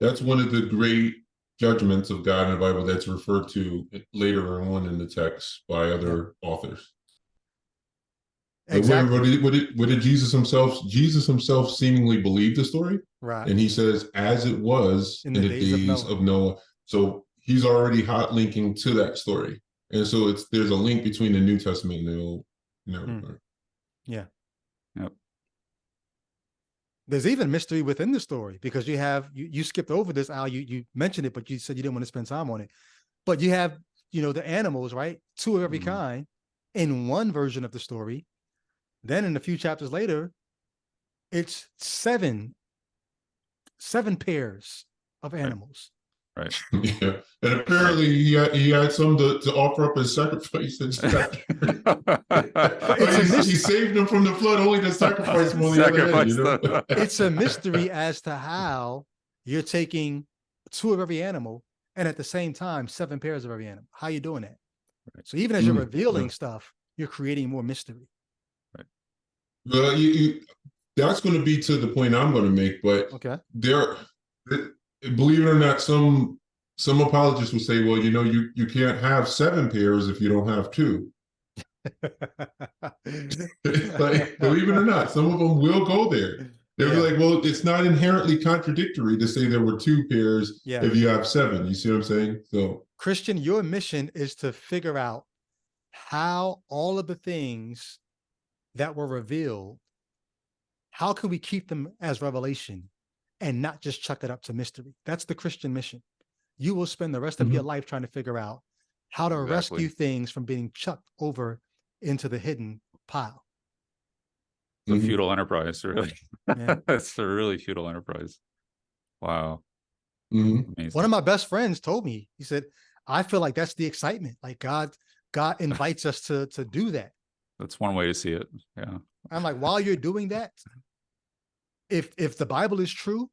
That's one of the great judgments of God in the Bible that's referred to later on in the text by other authors. Exactly. What did Jesus himself seemingly believed the story? Right. And he says, as it was in the days of Noah. So he's already hot linking to that story. And so there's a link between the New Testament and the Old. Yeah. Yep. There's even mystery within the story, because you have, you skipped over this, Al, you mentioned it, but you said you didn't want to spend time on it. But you have, the animals, right? 2 of every kind in one version of the story. Then in a few chapters later, it's seven pairs of animals. Right. Yeah. And apparently he had some to offer up as sacrifice. He saved them from the flood only to sacrifice them on the other end. It's a mystery as to how you're taking 2 of every animal and at the same time 7 pairs of every animal. How are you doing that? Right. So even as you're revealing stuff, you're creating more mystery. Right. Well, that's going to be to the point I'm going to make, but Okay. Believe it or not, some apologists will say, well, you can't have 7 pairs if you don't have 2. Like, believe it or not, some of them will go there. They'll be like, well, it's not inherently contradictory to say there were 2 pairs if you have 7. You see what I'm saying? So, Christian, your mission is to figure out how all of the things that were revealed, how can we keep them as revelation and not just chuck it up to mystery? That's the Christian mission. You will spend the rest of your life trying to figure out how to rescue things from being chucked over into the hidden pile. It's a feudal enterprise, really. It's a really feudal enterprise. Wow. One of my best friends told me, he said, I feel like that's the excitement. Like God invites us to do that. That's one way to see it. Yeah. I'm like, while you're doing that, if the Bible is true,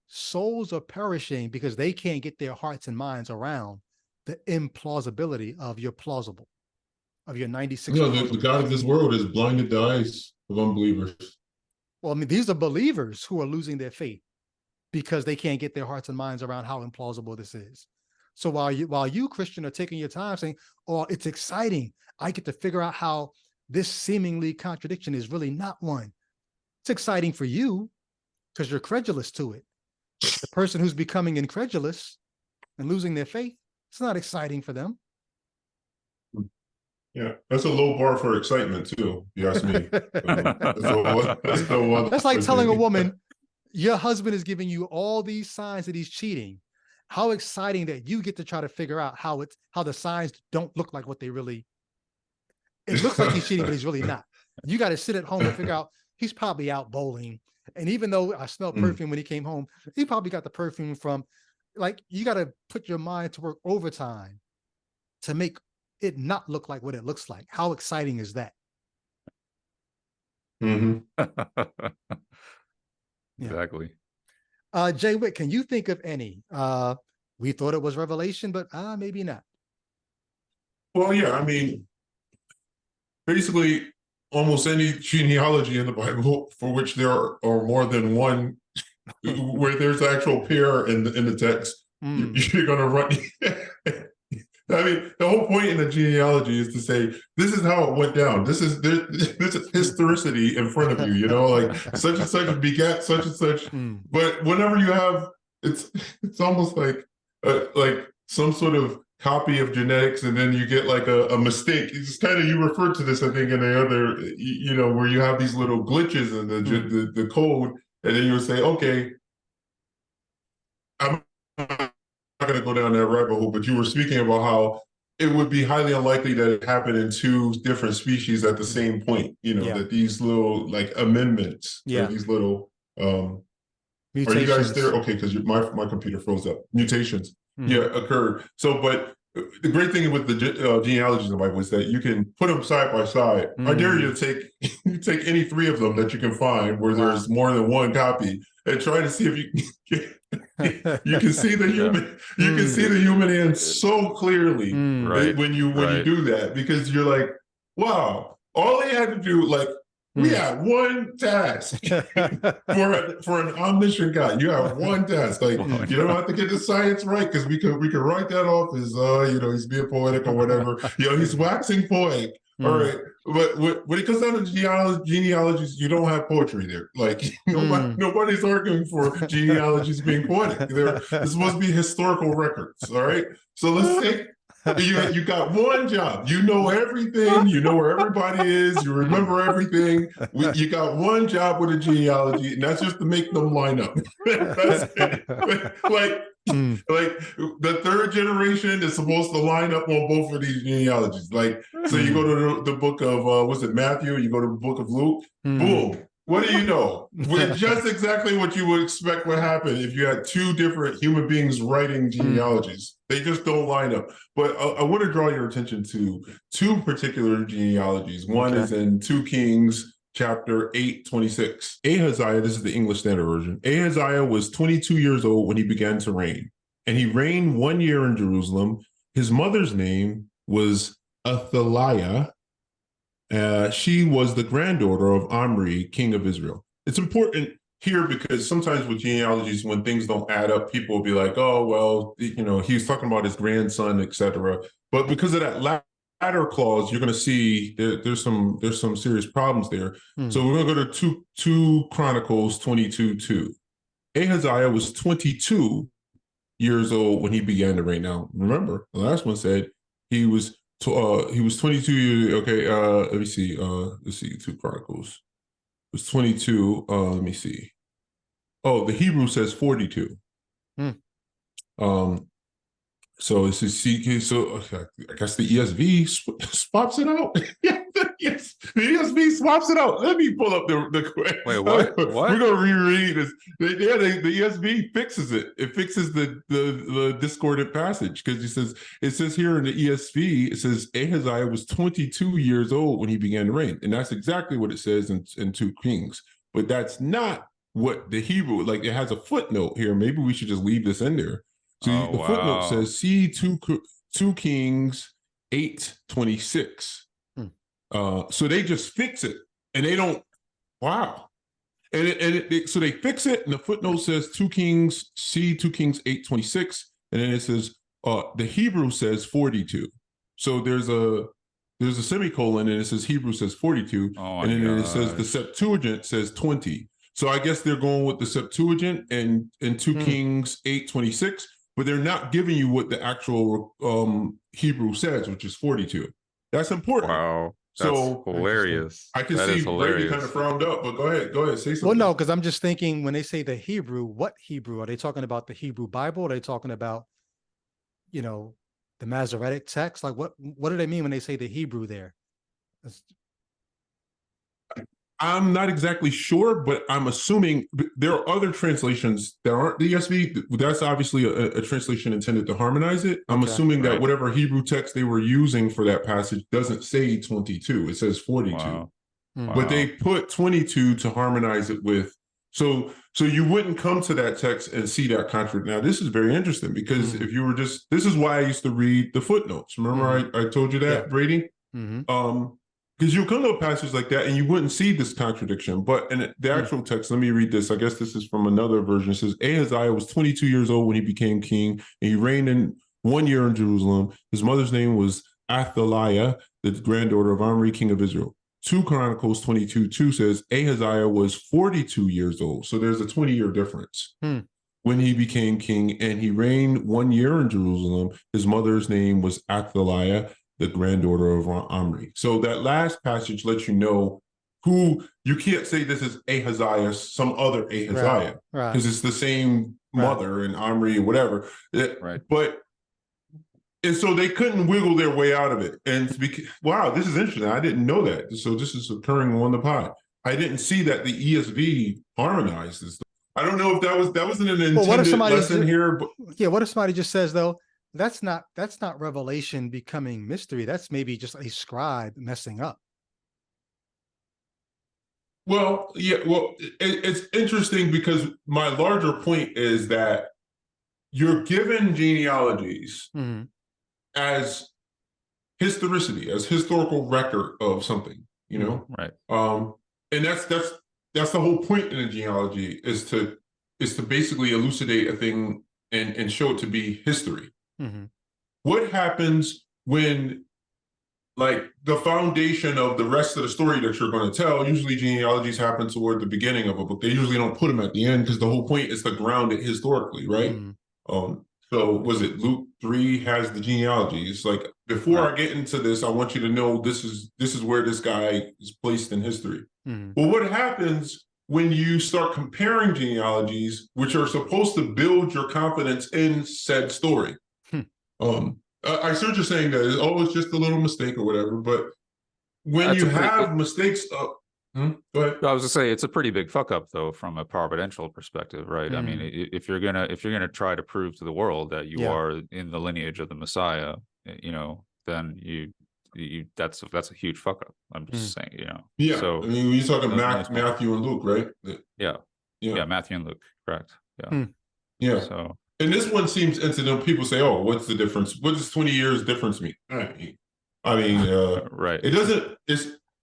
souls are perishing because they can't get their hearts and minds around the implausibility of your plausible, of your 96. No, the God of this world has blinded the eyes of unbelievers. Well, I mean, these are believers who are losing their faith because they can't get their hearts and minds around how implausible this is. So while you Christian are taking your time saying, oh, it's exciting, I get to figure out how this seemingly contradiction is really not one. It's exciting for you because you're credulous to it. The person who's becoming incredulous and losing their faith, it's not exciting for them. Yeah, that's a low bar for excitement too, if you ask me. That's like telling a woman, your husband is giving you all these signs that he's cheating. How exciting that you get to try to figure out how the signs don't look like what they really. It looks like he's cheating, but he's really not. You got to sit at home and figure out he's probably out bowling. And even though I smelled perfume when he came home, he probably got the perfume from, like, you got to put your mind to work overtime to make it not look like what it looks like. How exciting is that? Exactly. Jay Witt, can you think of any? We thought it was revelation, but maybe not. Well, yeah, I mean, basically almost any genealogy in the Bible for which there are more than one, where there's actual pair in the text, you're going to run. I mean, the whole point in the genealogy is to say, this is how it went down. This is historicity in front of you, like such and such begat such and such. But whenever you have, it's almost like some sort of copy of genetics, and then you get like a mistake. It's kind of, you referred to this, I think, in the other, where you have these little glitches in the code, and then you'll say, okay, I'm not going to go down that rabbit hole, but you were speaking about how it would be highly unlikely that it happened in 2 different species at the same point, that these little like amendments, or these little mutations. Are you guys there? Okay, because my computer froze up. Mutations occurred. So, but the great thing with the genealogies in the Bible is that you can put them side by side. I dare you to take any 3 of them that you can find where there's more than one copy, and try to see if you can see the human. You can see the human end so clearly when you do that, because you're like, wow, all they had to do, like, we had one task for an omniscient God. You have one task. Like, you don't have to get the science right, because we could write that off as he's being poetic or whatever. He's waxing poetic. All right, but when it comes down to genealogies, you don't have poetry there. Like, nobody's arguing for genealogies being poetic. They're supposed to be historical records. All right, so let's take. You got one job. You know everything. You know where everybody is. You remember everything. You got one job with a genealogy, and that's just to make them line up. That's it. Like the 3rd generation is supposed to line up on both of these genealogies. Like, so you go to the book of was it Matthew? You go to the book of Luke. Boom. What do you know? Just exactly what you would expect would happen if you had 2 different human beings writing genealogies. They just don't line up. But I want to draw your attention to 2 particular genealogies. One is in 2 Kings chapter 8:26. Ahaziah, this is the English Standard Version. Ahaziah was 22 years old when he began to reign, and he reigned 1 year in Jerusalem. His mother's name was Athaliah, She was the granddaughter of Omri, king of Israel. It's important here because sometimes with genealogies, when things don't add up, people will be like, "Oh, well, he's talking about his grandson, etc." But because of that latter clause, you're going to see there's some serious problems there. So we're going to go to two Chronicles 22:2. Ahaziah was 22 years old when he began to reign. Now, remember, the last one said he was 22 years. Okay, let me see. Let's see. 2 Chronicles it was 22. Let me see. Oh, the Hebrew says 42. So it's CK. So I guess the ESV swaps it out. Yes, the ESV swaps it out. Let me pull up the. Wait, what? We're gonna reread this. The ESV fixes it. It fixes the discordant passage because it says here in the ESV it says Ahaziah was 22 years old when he began to reign, and that's exactly what it says in 2 Kings. But that's not what the Hebrew like. It has a footnote here. Maybe we should just leave this in there. So the footnote says, see 2 Kings 8:26. So they just fix it, and they don't. Wow, so they fix it, and the footnote says 2 Kings 8:26, and then it says the Hebrew says 42. So there's a semicolon, and it says Hebrew says 42, and then it says the Septuagint says 20. So I guess they're going with the Septuagint and 2 Kings 8:26. But they're not giving you what the actual Hebrew says, which is 42. That's important. Wow. That's hilarious. I can see Brady kind of frowned up, but go ahead, say something. Well, no, because I'm just thinking when they say the Hebrew, what Hebrew? Are they talking about the Hebrew Bible? Are they talking about, the Masoretic text? Like what do they mean when they say the Hebrew there? I'm not exactly sure, but I'm assuming there are other translations that aren't the ESV. That's obviously a translation intended to harmonize it. I'm assuming that whatever Hebrew text they were using for that passage doesn't say 22. It says 42. Wow. But they put 22 to harmonize it with. So you wouldn't come to that text and see that contradiction. Now, this is very interesting because if you were this is why I used to read the footnotes. Remember I told you that, Brady? Because you'll come to a passage like that and you wouldn't see this contradiction. But in the actual text, let me read this. I guess this is from another version. It says, Ahaziah was 22 years old when he became king, and he reigned in 1 year in Jerusalem. His mother's name was Athaliah, the granddaughter of Omri, king of Israel. 2 Chronicles 22:2 says, Ahaziah was 42 years old. So there's a 20-year difference. When he became king, and he reigned 1 year in Jerusalem. His mother's name was Athaliah, the granddaughter of Omri. So that last passage lets you know who, you can't say this is Ahaziah, some other Ahaziah, because it's the same mother and Omri or whatever. But, and so they couldn't wiggle their way out of it. And wow, this is interesting. I didn't know that. So this is occurring on the pod. I didn't see that the ESV harmonized this. I don't know if that wasn't an intended lesson here. But what if somebody just says though, that's not revelation becoming mystery. That's maybe just a scribe messing up. Well, it's interesting because my larger point is that you're given genealogies as historicity, as historical record of something, Right. And that's the whole point in a genealogy is to basically elucidate a thing and show it to be history. What happens when, like, the foundation of the rest of the story that you're going to tell, usually genealogies happen toward the beginning of a book. They usually don't put them at the end because the whole point is to ground it historically, right? So was it Luke 3 has the genealogy? It's like, before I get into this, I want you to know this is where this guy is placed in history. Well, what happens when you start comparing genealogies, which are supposed to build your confidence in said story? I see what you're saying, that it's just a little mistake or whatever, but when you have mistakes, go ahead. I was to say it's a pretty big fuck up though from a providential perspective, right? I mean, if you're gonna try to prove to the world that you are in the lineage of the Messiah, then you that's a huge fuck up. I'm just saying, Yeah. So I mean, when you're talking Matthew and Luke, right? Yeah, Matthew and Luke, correct? Yeah. Yeah. So. And this one seems incidental. People say, "Oh, what's the difference? What does 20 years difference mean?" I mean, right. It doesn't.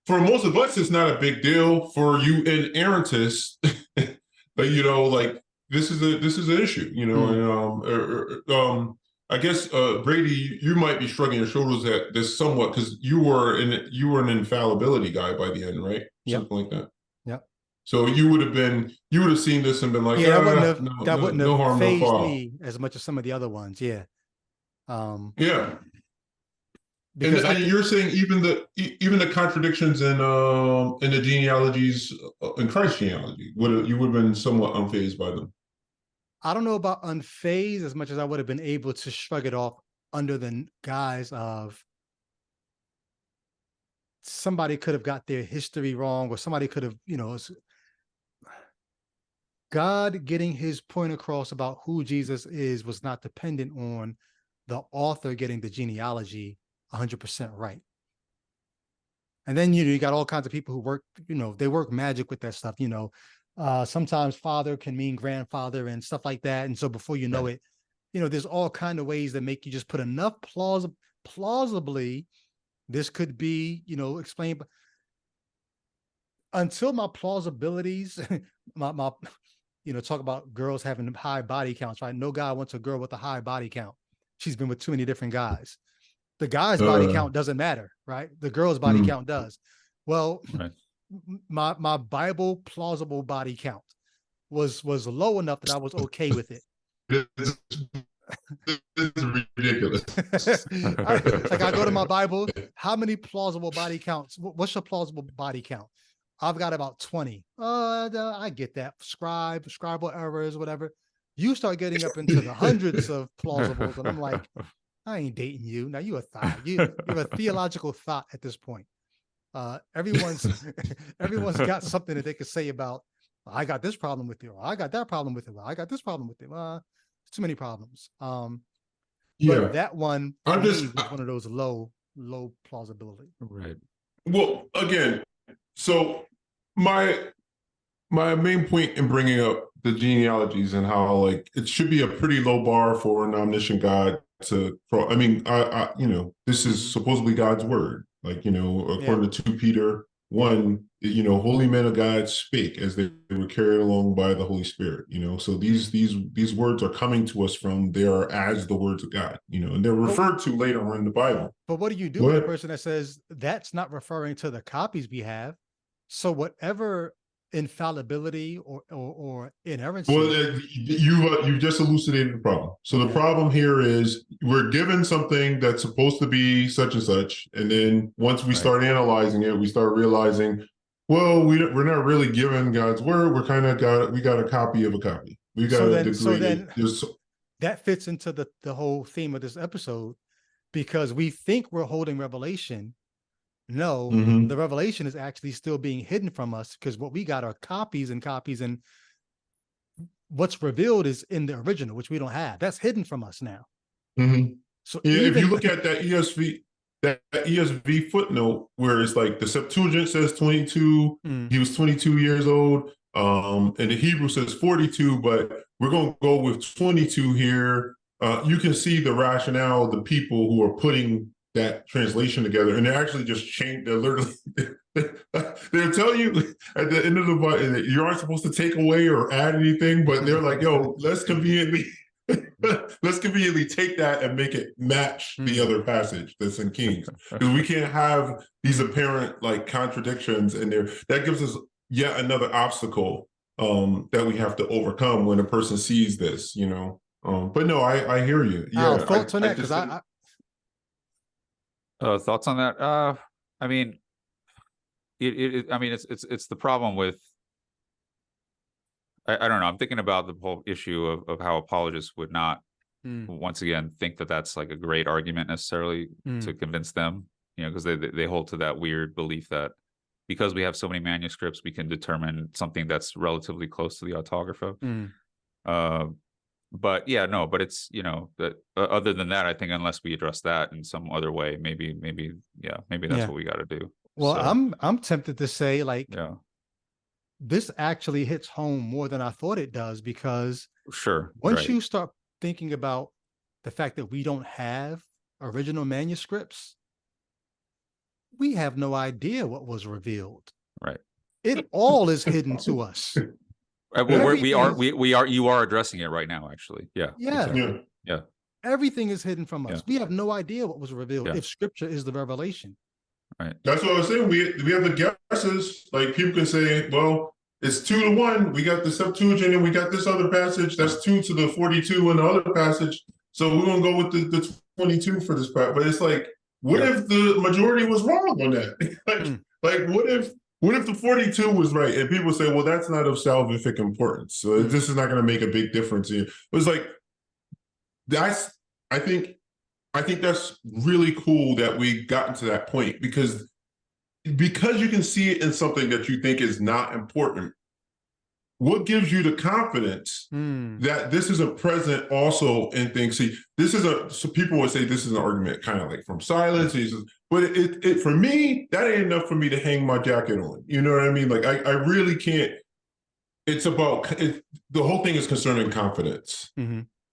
for most of us, it's not a big deal. For you inerrantists, but like this is an issue, and I guess Brady, you might be shrugging your shoulders at this somewhat because you were an infallibility guy by the end, right? Yep. Something like that. Yep. So you would have seen this and been like, yeah, that wouldn't have no harm, no fazed foul. me as much as some of the other ones. Yeah. Yeah. Because and you're saying even the contradictions in the genealogies in Christ's genealogy you would have been somewhat unfazed by them. I don't know about unfazed as much as I would have been able to shrug it off under the guise of somebody could have got their history wrong, or somebody could have, God getting his point across about who Jesus is was not dependent on the author getting the genealogy 100% right. And then, you got all kinds of people who work, they work magic with that stuff, sometimes father can mean grandfather and stuff like that. And so before you know it, there's all kind of ways that make you just put enough plausibly, this could be, explained. Until my plausibilities, my talk about girls having high body counts, right? No guy wants a girl with a high body count. She's been with too many different guys. The guy's body count doesn't matter, right? The girl's body count does. Well, right. my Bible plausible body count was low enough that I was okay with it. It's ridiculous. Like I go to my Bible, how many plausible body counts? What's your plausible body count? I've got about 20. I get that. Scribal errors, whatever. You start getting up into the hundreds of plausibles, and I'm like, I ain't dating you. Now you're a thought. You're a theological thought at this point. Everyone's got something that they could say about, I got this problem with you, or I got that problem with you, or I got this problem with you. Too many problems. But that one was one of those low plausibility. Right. Well, again, so my main point in bringing up the genealogies and how like it should be a pretty low bar for an omniscient God to. I mean, I this is supposedly God's word. Like according to 2 Peter 1, holy men of God spake as they were carried along by the Holy Spirit. So these words are coming to us from there as the words of God. And they're referred to later on in the Bible. But what do you do with a person that says that's not referring to the copies we have? So whatever infallibility or inerrancy. Well, you just elucidated the problem. So the problem here is we're given something that's supposed to be such and such, and then once we start analyzing it, we start realizing, well, we're not really given God's word. We got a copy of a copy. We got a degree. So then that fits into the whole theme of this episode, because we think we're holding revelation. No, the revelation is actually still being hidden from us, because what we got are copies, and what's revealed is in the original, which we don't have. That's hidden from us now. So if you look at that ESV footnote where it's like the Septuagint says 22, he was 22 years old, and the Hebrew says 42, but we're going to go with 22 here. You can see the rationale of the people who are putting that translation together, and they're actually just changed. They're literally they'll tell you at the end of the Bible you aren't supposed to take away or add anything, but they're like, "Yo, let's conveniently take that and make it match the other passage that's in Kings, because we can't have these apparent like contradictions in there. That gives us yet another obstacle that we have to overcome when a person sees this, But no, I hear you. Yeah, thoughts on that? Because thoughts on that? I mean, it's the problem with. I don't know. I'm thinking about the whole issue of how apologists would not, once again, think that that's like a great argument necessarily to convince them, because they hold to that weird belief that because we have so many manuscripts, we can determine something that's relatively close to the autographer. But yeah, no, but it's, that other than that, I think unless we address that in some other way, maybe that's what we got to do. Well, so, I'm tempted to say this actually hits home more than I thought it does, because once you start thinking about the fact that we don't have original manuscripts, we have no idea what was revealed. Right. It all is hidden to us. Well, you are addressing it right now, actually. Yeah. Yeah. Exactly. Yeah. Everything is hidden from us. Yeah. We have no idea what was revealed Yeah. if scripture is the revelation. Right. That's what I was saying. We have the guesses. Like people can say, well, it's 2-1. We got the Septuagint and we got this other passage. That's 2 to the 42 in the other passage. So we're gonna go with the 22 for this part. But it's like, what if the majority was wrong on that? like what if the 42 was right? And people say, well, that's not of salvific importance. So this is not gonna make a big difference here. It was like, I think that's really cool that we gotten to that point because you can see it in something that you think is not important. What gives you the confidence that this isn't present also in things? See, so people would say this is an argument kind of like from silence, but it for me, that ain't enough for me to hang my jacket on. You know what I mean? Like I really can't. It's about the whole thing is concerning confidence.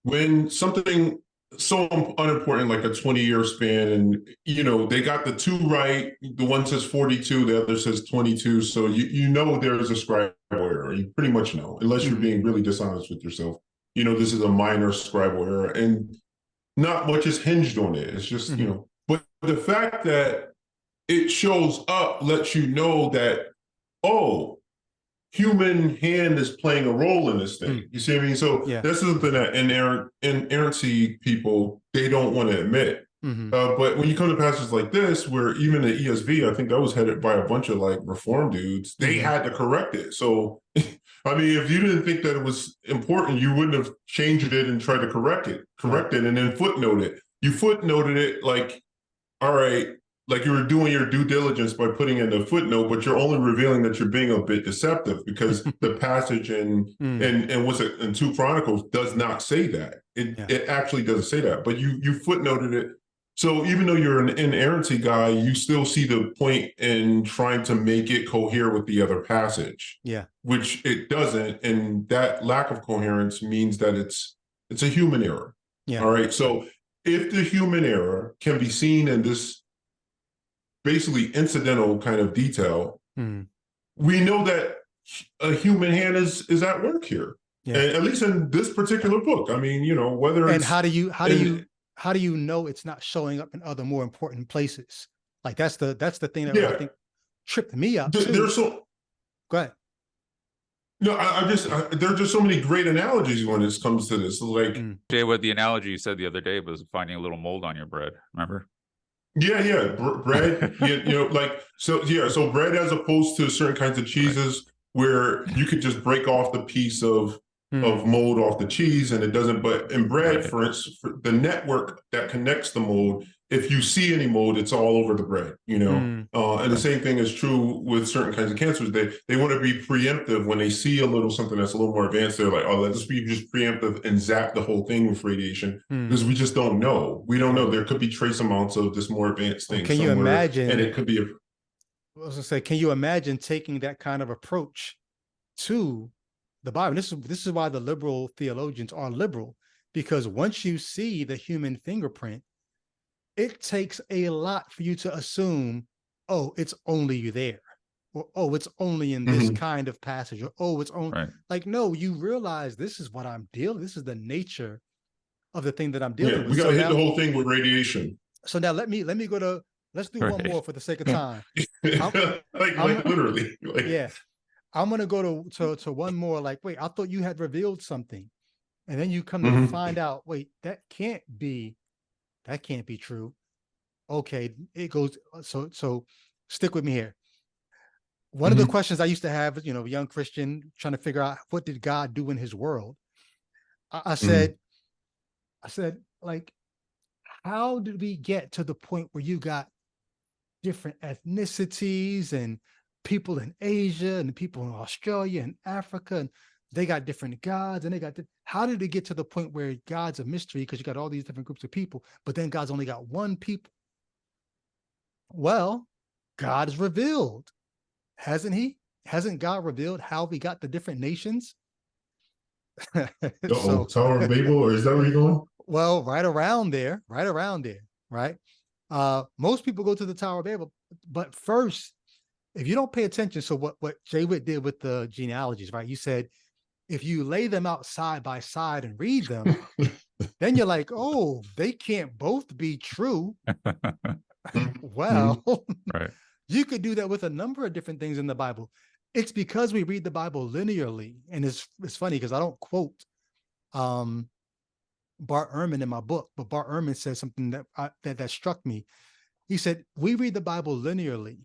When something so unimportant like a 20-year span, and they got the 2 right, the one says 42, the other says 22, so you know there's a scribal error. You pretty much know, unless you're being really dishonest with yourself, this is a minor scribal error and not much is hinged on it. It's just but the fact that it shows up lets you know that, oh, human hand is playing a role in this thing. You see what I mean? So that's something that inerrancy people, they don't want to admit. But when you come to passages like this, where even the ESV, I think that was headed by a bunch of like reform dudes, they had to correct it. So, I mean, if you didn't think that it was important, you wouldn't have changed it and tried to correct it, and then footnote it. You footnoted it like, all right, like you were doing your due diligence by putting in a footnote, but you're only revealing that you're being a bit deceptive because the passage and what's it in 2 Chronicles does not say that. It actually doesn't say that, but you footnoted it. So even though you're an inerrancy guy, you still see the point in trying to make it cohere with the other passage. Which it doesn't, and that lack of coherence means that it's a human error. All right. So if the human error can be seen in this basically incidental kind of detail, we know that a human hand is at work here. And at least in this particular book. I mean, whether it's, and how do you know it's not showing up in other more important places? Like that's the thing that I think tripped me up too. There's so go ahead. No, there are just so many great analogies when it comes to this. Like Jay, what the analogy you said the other day was finding a little mold on your bread. Remember? Bread, so bread as opposed to certain kinds of cheeses where you could just break off the piece of mold off the cheese and it doesn't, but in bread, for instance, the network that connects the mold, if you see any mold, it's all over the bread, and the same thing is true with certain kinds of cancers. They want to be preemptive when they see a little something that's a little more advanced. They're like, oh, let's be just preemptive and zap the whole thing with radiation because we just don't know. We don't know. There could be trace amounts of this more advanced thing. Can you imagine? And it could be I was gonna say, can you imagine taking that kind of approach to the Bible? This is why the liberal theologians are liberal, because once you see the human fingerprint, it takes a lot for you to assume, oh, it's only there, or oh, it's only in this kind of passage, or oh, it's only like, no, you realize this is what I'm dealing. This is the nature of the thing that I'm dealing with. We gotta hit the whole thing with radiation. So now let's do one more for the sake of time. like literally. I'm gonna go to one more. Like, wait, I thought you had revealed something, and then you come to find out, wait, that can't be true. Okay, it goes. So stick with me here. One of the questions I used to have, young Christian trying to figure out what did God do in His world. I said, like, how did we get to the point where you got different ethnicities and people in Asia and people in Australia and Africa, and they got different gods, and how did it get to the point where God's a mystery because you got all these different groups of people, but then God's only got one people? Well, God is revealed, hasn't He? Hasn't God revealed how we got the different nations? So, Tower of Babel, or is that where you're going? Well, right around there, right? Most people go to the Tower of Babel, But first, if you don't pay attention, so what Jay Witt did with the genealogies, right? You said if you lay them out side by side and read them, then you're like, oh, they can't both be true. Well, Right. you could do that with a number of different things in the Bible. It's because we read the Bible linearly, and it's funny because I don't quote Bart Ehrman in my book, but Bart Ehrman said something that struck me. He said we read the Bible linearly,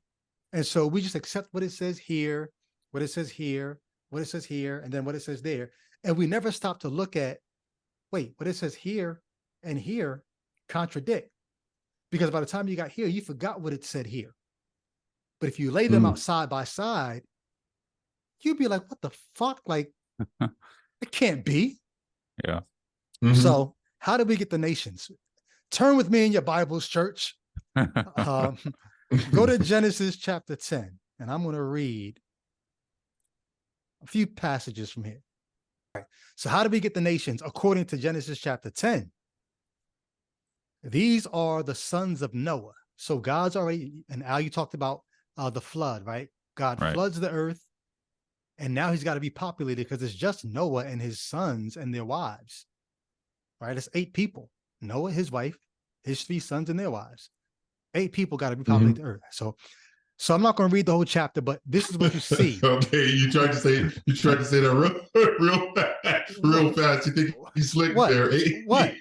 and so we just accept what it says here, what it says here, what it says here, and then what it says there, and we never stop to look at, wait, what it says here and here contradict, because by the time you got here, you forgot what it said here. But if you lay them out side by side, you'd be like, what the fuck? Like, it can't be. Yeah. So how did we get the nations? Turn with me in your Bibles, church. Go to Genesis chapter 10, and I'm going to read a few passages from here. All right. So how did we get the nations? According to Genesis chapter 10, these are the sons of Noah. So God's already, and Al, you talked about the flood, right? God floods the earth, and now he's got to be populated because it's just Noah and his sons and their wives, right? It's 8 people. Noah, his wife, his 3 sons, and their wives. 8 people got to be populated the earth. So I'm not going to read the whole chapter, but this is what you see. Okay, you tried to say that real fast. You think you slick there? What?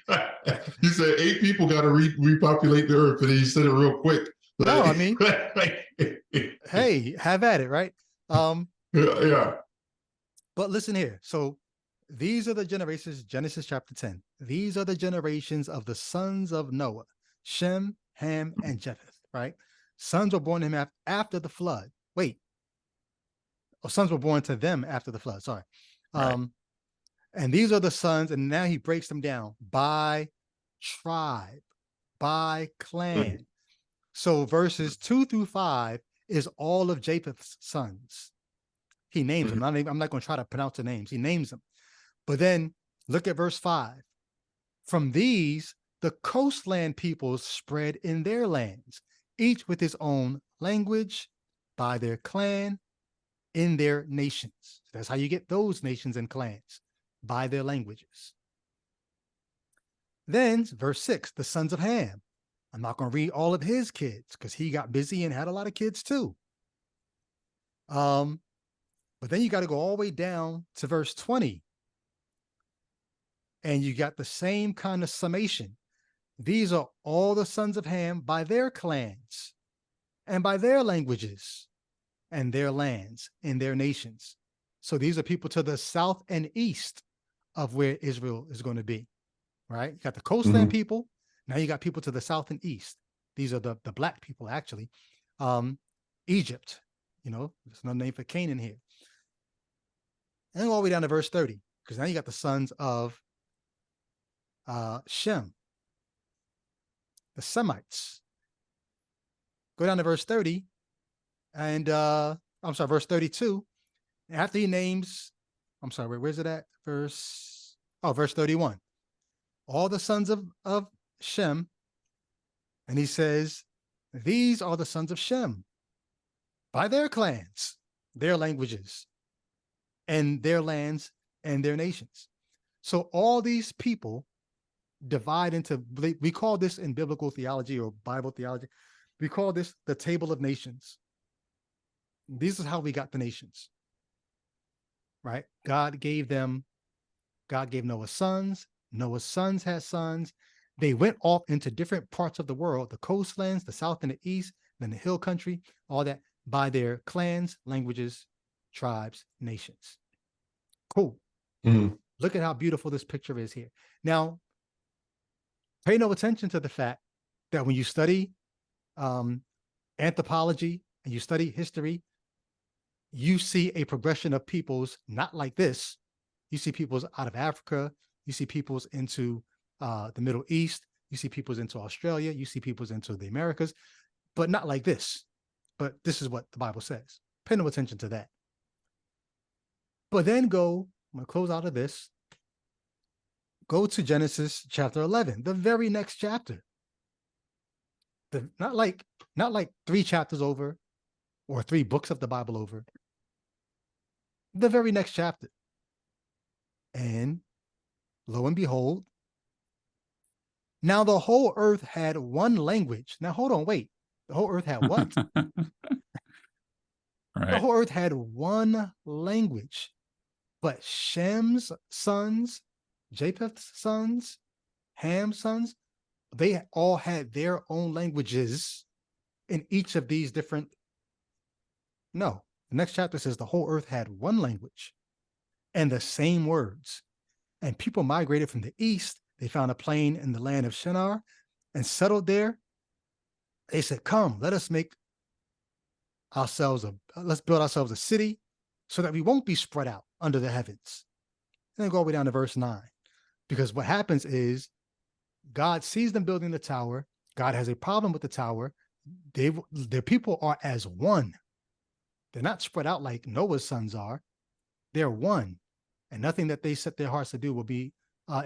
You said 8 people got to repopulate the earth, and then you said it real quick. No, I mean, hey, have at it, right? Yeah. But listen here. So these are the generations, Genesis chapter 10. These are the generations of the sons of Noah, Shem, Ham, and Japheth, right? Sons were born to him after the flood. Wait. Oh, sons were born to them after the flood. Sorry. And these are the sons, and now he breaks them down by tribe, by clan. So verses 2 through 5 is all of Japheth's sons. He names them. I'm not going to try to pronounce the names. He names them. But then look at verse 5. From these, the coastland peoples spread in their lands, each with his own language, by their clan, in their nations. That's how you get those nations and clans, by their languages. Then verse 6, the sons of Ham. I'm not going to read all of his kids because he got busy and had a lot of kids too. But then you got to go all the way down to verse 20. And you got the same kind of summation. These are all the sons of Ham by their clans and by their languages and their lands and their nations. So these are people to the south and east of where Israel is going to be, right? You got the coastland people. Now you got people to the south and east. These are the black people, actually. Egypt, there's no name for Canaan here. And all the way down to verse 30, because now you got the sons of Shem, the Semites. Go down to verse 30, and verse 32. After he names, where's it at? Verse 31. All the sons of Shem, and he says, these are the sons of Shem by their clans, their languages, and their lands and their nations. So all these people divide into, we call this in biblical theology or Bible theology, we call this the table of nations. This is how we got the nations, right? God gave Noah sons. Noah's sons had sons. They went off into different parts of the world, the coastlands, the south and the east, then the hill country, all that, by their clans, languages, tribes, nations. Cool. Look at how beautiful this picture is here. Now, pay no attention to the fact that when you study anthropology and you study history, you see a progression of peoples not like this. You see peoples out of Africa. You see peoples into the Middle East. You see peoples into Australia. You see peoples into the Americas, but not like this. But this is what the Bible says. Pay no attention to that. But then I'm going to close out of this. Go to Genesis chapter 11, the very next chapter. not like 3 chapters over or 3 books of the Bible over. The very next chapter. And lo and behold, now the whole earth had one language. Now hold on, wait. The whole earth had what? Right. The whole earth had one language. But Shem's sons, Japheth's sons, Ham's sons, they all had their own languages in each of these different. No, the next chapter says the whole earth had one language and the same words. And people migrated from the east. They found a plain in the land of Shinar and settled there. They said, come, let's build ourselves a city so that we won't be spread out under the heavens. And then go all the way down to verse 9. Because what happens is God sees them building the tower. God has a problem with the tower. Their people are as one. They're not spread out like Noah's sons are. They're one. And nothing that they set their hearts to do will be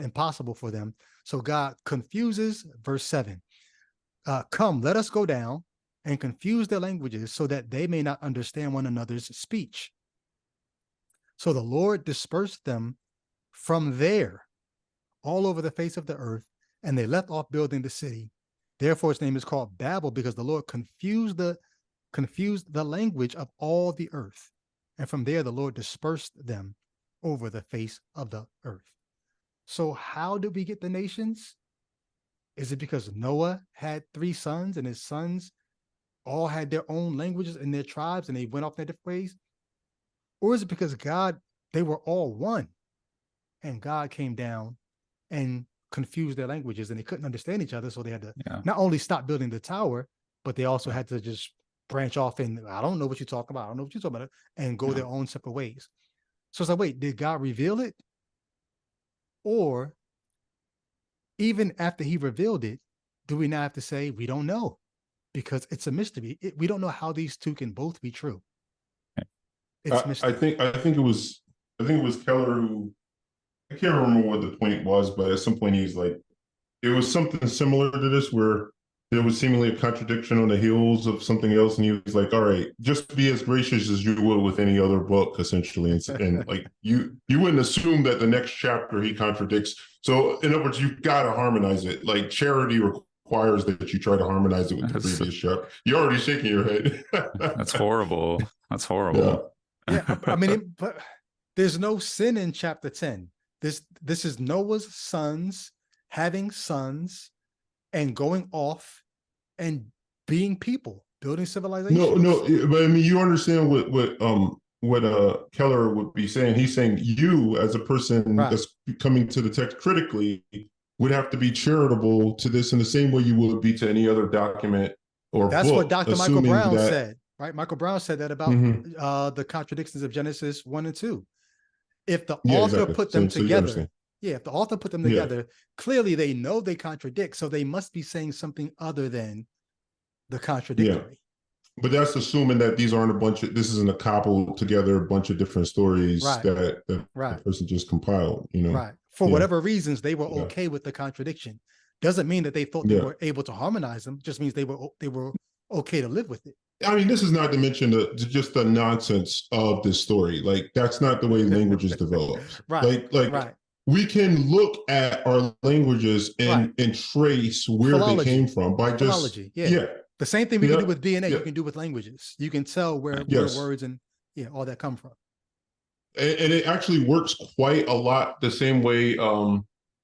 impossible for them. So God confuses, verse 7. Come, let us go down and confuse their languages so that they may not understand one another's speech. So the Lord dispersed them from there all over the face of the earth, and they left off building the city. Therefore, its name is called Babel, because the Lord confused the language of all the earth. And from there, the Lord dispersed them over the face of the earth. So how did we get the nations? Is it because Noah had 3 sons and his sons all had their own languages and their tribes and they went off their different ways? Or is it because they were all one and God came down and confused their languages and they couldn't understand each other? So they had to not only stop building the tower, but they also had to just branch off and I don't know what you're talking about. I don't know what you're talking about, and go their own separate ways. So it's like, wait, did God reveal it? Or even after he revealed it, do we now have to say we don't know? Because it's a mystery. We don't know how these two can both be true. It's mystery. I think it was Keller who, I can't remember what the point was, but at some point he's like, it was something similar to this where there was seemingly a contradiction on the heels of something else, and he was like, all right, just be as gracious as you would with any other book, essentially. And like you wouldn't assume that the next chapter he contradicts. So in other words, you've got to harmonize it. Like charity requires that you try to harmonize it with the previous chapter. You're already shaking your head. That's horrible. That's horrible. Yeah, I mean, but there's no sin in chapter 10. This is Noah's sons having sons and going off and being people, building civilizations. No, but I mean, you understand what Keller would be saying. He's saying you, as a person that's coming to the text critically, would have to be charitable to this in the same way you would be to any other document or that's book. What Dr. Michael Brown said, right? Michael Brown said that about the contradictions of Genesis 1 and 2. If the author put them together, if the author put them together, clearly they know they contradict, so they must be saying something other than the contradictory. Yeah. But that's assuming that these aren't this isn't a cobbled together bunch of different stories that the person just compiled, Right. For whatever reasons, they were okay with the contradiction. Doesn't mean that they thought they were able to harmonize them. Just means they were okay to live with it. I mean, this is not to mention just the nonsense of this story. Like, that's not the way language is developed. Like we can look at our languages and trace where Philology. They came from by just Philology. The same thing we can do with DNA, you can do with languages. You can tell where words and all that come from. And it actually works quite a lot the same way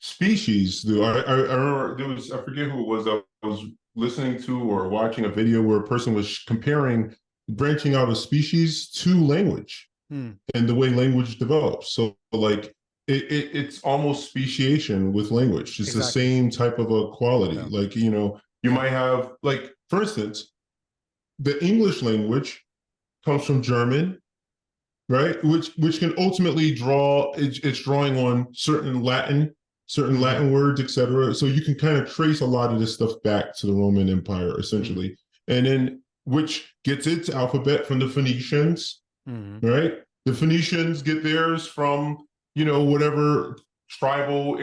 species do. I remember I forget who it was. I was listening to or watching a video where a person was comparing branching out of species to language and the way language develops. So like it's almost speciation with language. It's the same type of a quality. Like, you might have, like, for instance, the English language comes from German, right? Which can ultimately it's drawing on certain Latin words, etc. So you can kind of trace a lot of this stuff back to the Roman Empire, essentially. And then which gets its alphabet from the Phoenicians, right? The Phoenicians get theirs from, whatever tribal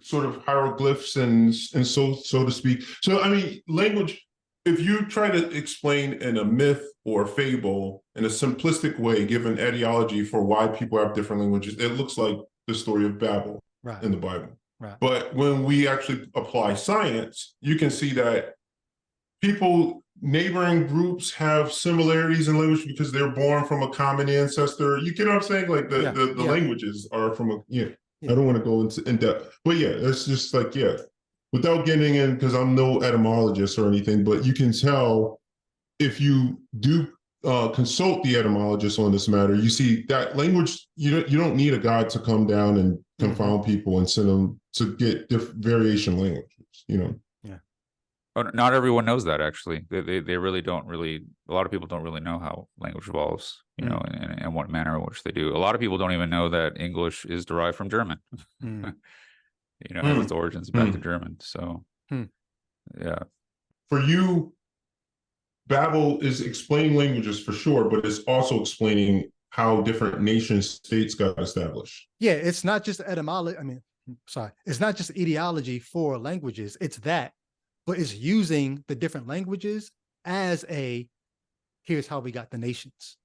sort of hieroglyphs and so to speak. So I mean, language, if you try to explain in a myth or fable in a simplistic way, give an etiology for why people have different languages, it looks like the story of Babel in the Bible. Right. But when we actually apply science, you can see that neighboring groups have similarities in language because they're born from a common ancestor. You get what I'm saying? Like the languages are from I don't want to go into in depth, but yeah, it's just like, without getting in, because I'm no etymologist or anything, but you can tell if you do consult the etymologist on this matter, you see that language, you don't need a god to come down and confound people and send them to get variation languages, Yeah. But not everyone knows that, actually. They really don't really, a lot of people don't really know how language evolves, and what manner in which they do. A lot of people don't even know that English is derived from German. Has its origins back to German. So, yeah. For you, Babel is explaining languages for sure, but it's also explaining how different nation states got established. Yeah, it's not just etymology. It's not just ideology for languages. It's that. But it's using the different languages as here's how we got the nations.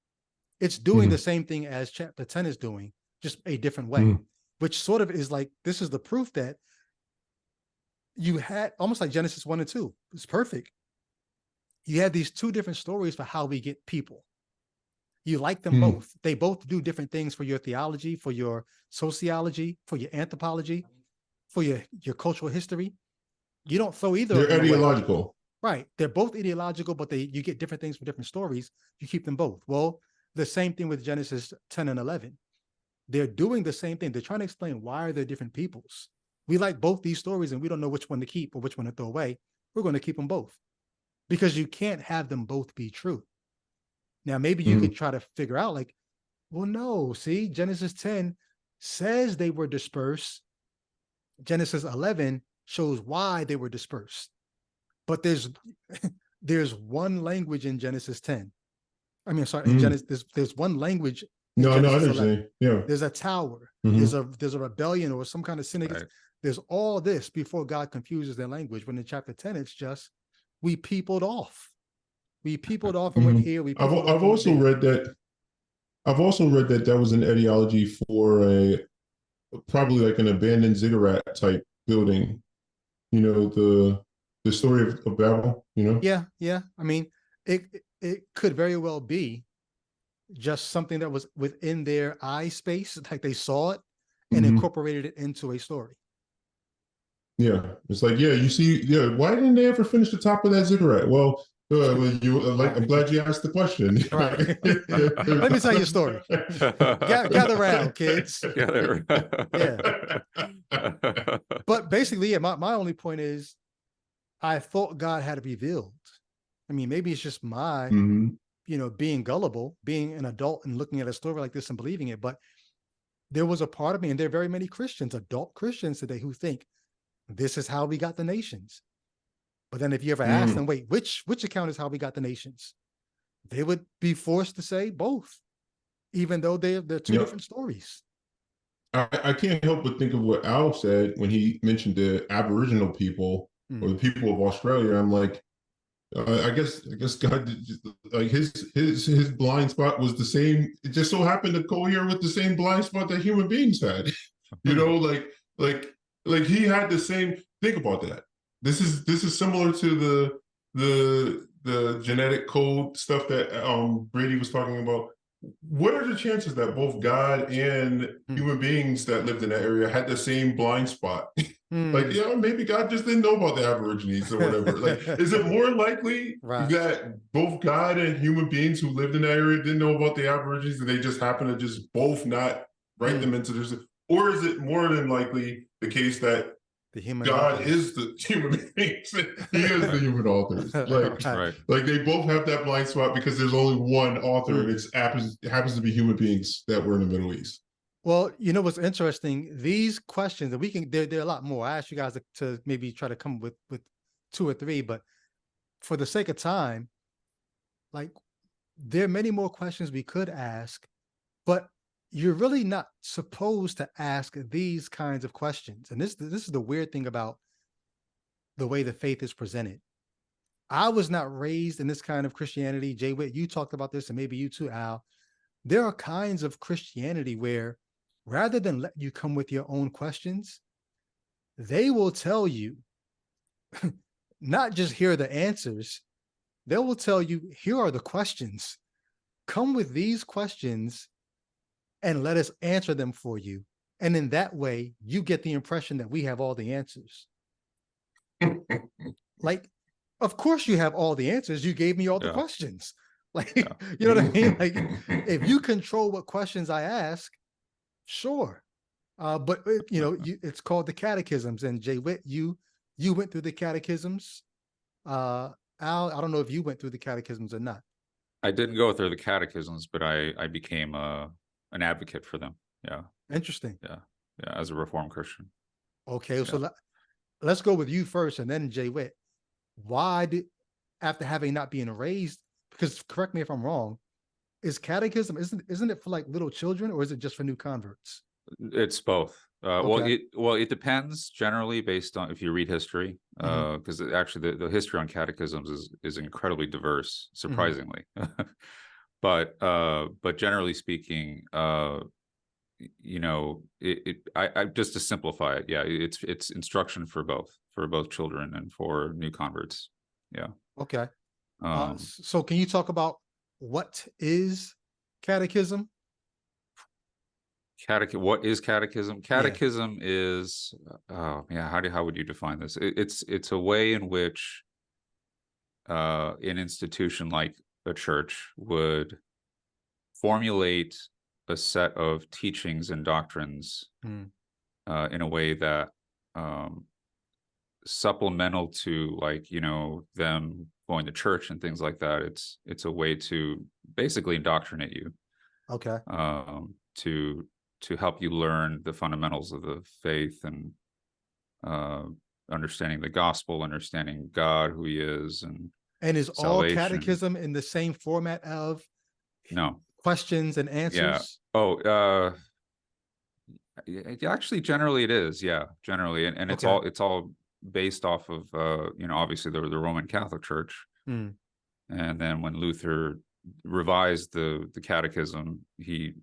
It's doing the same thing as chapter 10 is doing, just a different way, which sort of is like, this is the proof that you had, almost like Genesis 1 and 2. It's perfect. You have these two different stories for how we get people. You like them both. They both do different things for your theology, for your sociology, for your anthropology, for your cultural history. You don't throw either of them away. They're ideological. Right. They're both ideological, but you get different things from different stories. You keep them both. Well, the same thing with Genesis 10 and 11. They're doing the same thing. They're trying to explain why are there different peoples. We like both these stories and we don't know which one to keep or which one to throw away. We're going to keep them both because you can't have them both be true. Now, maybe you could try to figure out like, well, no, see, Genesis 10 says they were dispersed. Genesis 11 shows why they were dispersed. But there's one language in Genesis 10. In Genesis, there's one language. No, I understand. Yeah. There's a tower. There's a rebellion or some kind of sin. Right. There's all this before God confuses their language. When in chapter 10, it's just we peopled off. We peopled off and went here. I've also read that. I've also read that was an etiology for probably like an abandoned ziggurat type building. The story of Babel, Yeah. It could very well be just something that was within their eye space, like they saw it and incorporated it into a story. Yeah, it's like, you see, why didn't they ever finish the top of that ziggurat? Well, I'm glad you asked the question. Right. Let me tell you a story. Gather around, kids. Gather. Yeah. But basically, my only point is, I thought God had revealed. Maybe it's just my, being gullible, being an adult and looking at a story like this and believing it. But there was a part of me, and there are very many Christians, adult Christians today, who think this is how we got the nations. But then if you ever ask them, wait, which account is how we got the nations? They would be forced to say both, even though they're two different stories. I can't help but think of what Al said when he mentioned the Aboriginal people or the people of Australia. I'm like, I guess God, like his blind spot was the same. It just so happened to cohere with the same blind spot that human beings had. Like he had the same. Think about that. This is similar to the genetic code stuff that Brady was talking about. What are the chances that both God and human beings that lived in that area had the same blind spot? Like, maybe God just didn't know about the Aborigines or whatever. Like, is it more likely that both God and human beings who lived in that area didn't know about the Aborigines and they just happen to just both not write them into this? Or is it more than likely the case that God is the human beings? He is the human authors. Like they both have that blind spot because there's only one author and it happens to be human beings that were in the Middle East. Well, what's interesting, these questions that we can, there are a lot more. I asked you guys to maybe try to come with 2 or 3, but for the sake of time, like there are many more questions we could ask, but you're really not supposed to ask these kinds of questions. And this is the weird thing about the way the faith is presented. I was not raised in this kind of Christianity. Jay Witt, you talked about this, and maybe you too, Al. There are kinds of Christianity where rather than let you come with your own questions, they will tell you, not just here are the answers, they will tell you, here are the questions. Come with these questions and let us answer them for you. And in that way, you get the impression that we have all the answers. Like, of course you have all the answers. You gave me all the questions. Like, you know what I mean? Like, if you control what questions I ask, sure. But you know, it's called the catechisms. And Jay Witt, you went through the catechisms. Al, I don't know if you went through the catechisms or not. I didn't go through the catechisms, but I became an advocate for them. Yeah. Interesting. Yeah. As a Reformed Christian. Okay, so let's go with you first, and then Jay Witt. Why did, after having not being raised, because correct me if I'm wrong, is catechism, isn't it for like little children, or is it just for new converts? It's both. Okay. Well, it depends generally based on if you read history, because actually the history on catechisms is incredibly diverse, surprisingly. But generally speaking, you know, I just to simplify it, it's instruction for both children and for new converts. Yeah. Okay. So can you talk about what is catechism? What is catechism? Catechism is how would you define this? It's a way in which an institution like a church would formulate a set of teachings and doctrines in a way that supplemental to, like, you know, them going to church and things like that. It's a way to basically indoctrinate you. Okay. To help you learn the fundamentals of the faith and understanding the gospel, understanding God, who He is, and is salvation. All catechism in the same format of no questions and answers? Yeah. Actually, generally it is. Yeah, generally, and it's all based off of you know, obviously the Roman Catholic Church, and then when Luther revised the catechism, he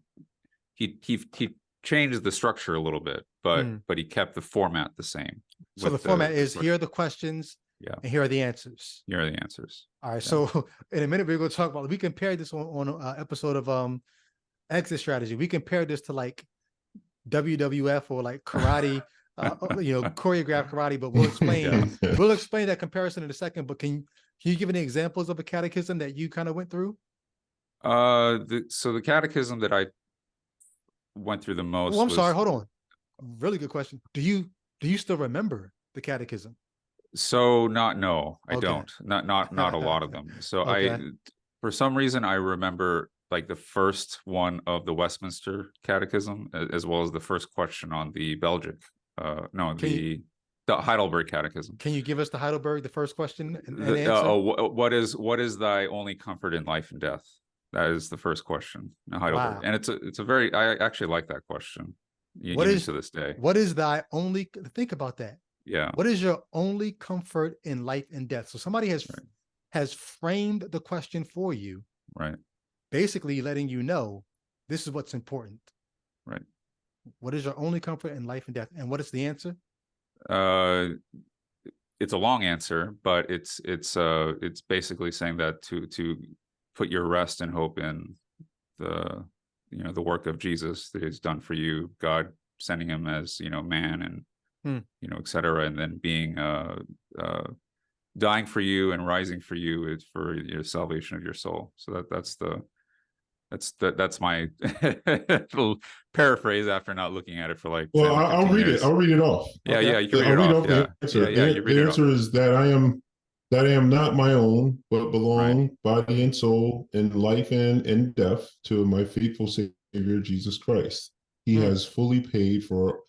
changed the structure a little bit, but he kept the format the same. So the format is, here are the questions, and here are the answers. Here are the answers. All right. So in a minute we're going to talk about. We compared this on an episode of Exit Strategy. We compared this to like WWF or like karate, you know, choreographed karate. But we'll explain. We'll explain that comparison in a second. But can you give any examples of a catechism that you kind of went through? So the catechism that I went through the most. Well, I'm sorry. Hold on. Really good question. Do you still remember the catechism? So I don't. Not a lot of them. So for some reason, I remember like the first one of the Westminster Catechism, as well as the first question on the Belgic. The Heidelberg Catechism. Can you give us the Heidelberg, the first question and answer? What is thy only comfort in life and death? That is the first question, Heidelberg. Wow. And it's a very, I actually like that question. Even to this day. What is thy only, think about that. Yeah. What is your only comfort in life and death? So somebody has framed the question for you. Right. Basically letting you know this is what's important. Right. What is your only comfort in life and death? And what is the answer? It's a long answer, but it's basically saying that to put your rest and hope in the work of Jesus that He's done for you, God sending Him as, you know, man and you know, et cetera, and then being dying for you and rising for you is for your salvation of your soul. So that's my little paraphrase after not looking at it for like. Well, I'll read years. I'll read it off. Yeah, you can read it off. The answer. The answer is that I am not my own, but belong body and soul, in life and in death, to my faithful Savior Jesus Christ. He has fully paid for.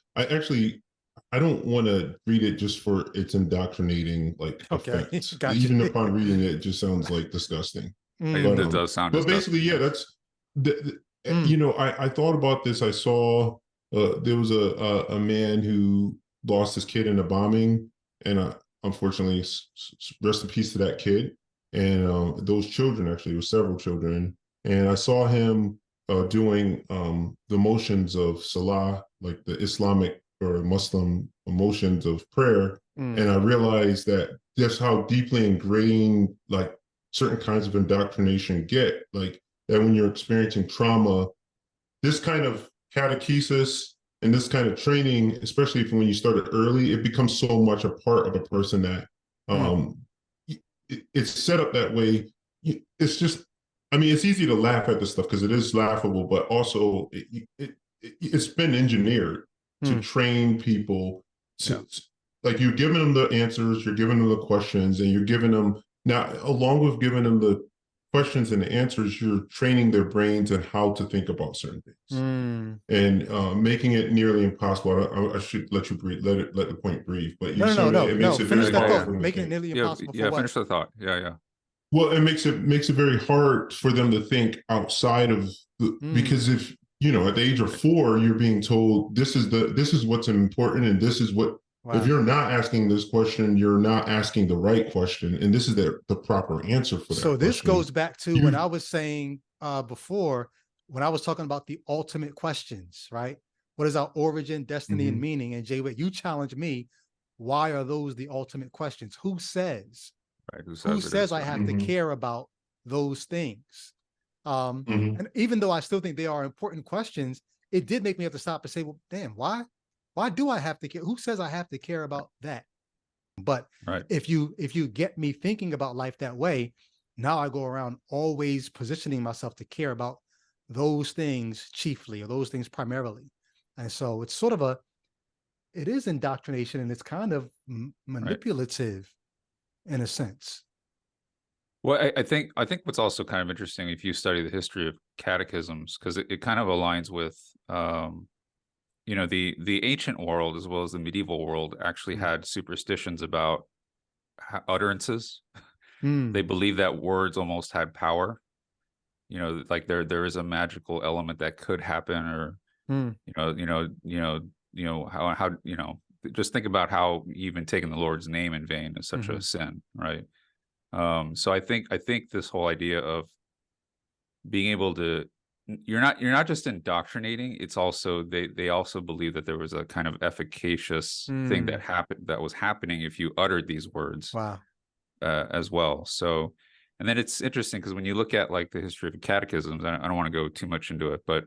I don't want to read it just for its indoctrinating effect. Gotcha. Even upon reading it, it just sounds like disgusting. It does sound. But basically, that's You know, I thought about this. I saw there was a man who lost his kid in a bombing, and unfortunately, rest in peace to that kid. And those children, actually, there were several children, and I saw him doing the motions of Salah, like the Islamic or Muslim motions of prayer. And I realized that just how deeply ingrained like certain kinds of indoctrination get, like that when you're experiencing trauma, this kind of catechesis and this kind of training, especially when you start it early, it becomes so much a part of a person that it's set up that way. It's just, I mean, it's easy to laugh at this stuff because it is laughable, but also it's been engineered to train people to, like, you're giving them the answers, you're giving them the questions, and you're giving them, now along with giving them the questions and the answers, you're training their brains and how to think about certain things, and making it nearly impossible. I should let you breathe, let the point breathe. But you it makes it finish very that hard thought. Making it nearly impossible. Yeah, for finish the thought. Yeah. Well, it makes it very hard for them to think outside of because if you know at the age of 4 you're being told this is what's important and this is what. Wow. If you're not asking this question, you're not asking the right question, and this is the proper answer for that. So this goes back to when I was saying before, when I was talking about the ultimate questions, right? What is our origin, destiny, and meaning? And Jay, you challenged me. Why are those the ultimate questions? Who says? Right, who says I have to care about those things? And even though I still think they are important questions, it did make me have to stop and say, well, damn, why? Why do I have to care? Who says I have to care about that? But if you get me thinking about life that way, now I go around always positioning myself to care about those things chiefly, or those things primarily. And so it's sort of it is indoctrination, and it's kind of manipulative in a sense. Well, I think what's also kind of interesting, if you study the history of catechisms, because it kind of aligns with you know, the ancient world as well as the medieval world actually had superstitions about utterances. They believed that words almost had power. You know, like there is a magical element that could happen, or how just think about how even taking the Lord's name in vain is such a sin, right? So I think this whole idea of being able to, you're not just indoctrinating, it's also they also believe that there was a kind of efficacious thing that was happening if you uttered these words. Wow. As well. So, and then it's interesting because when you look at like the history of catechisms, I don't want to go too much into it, but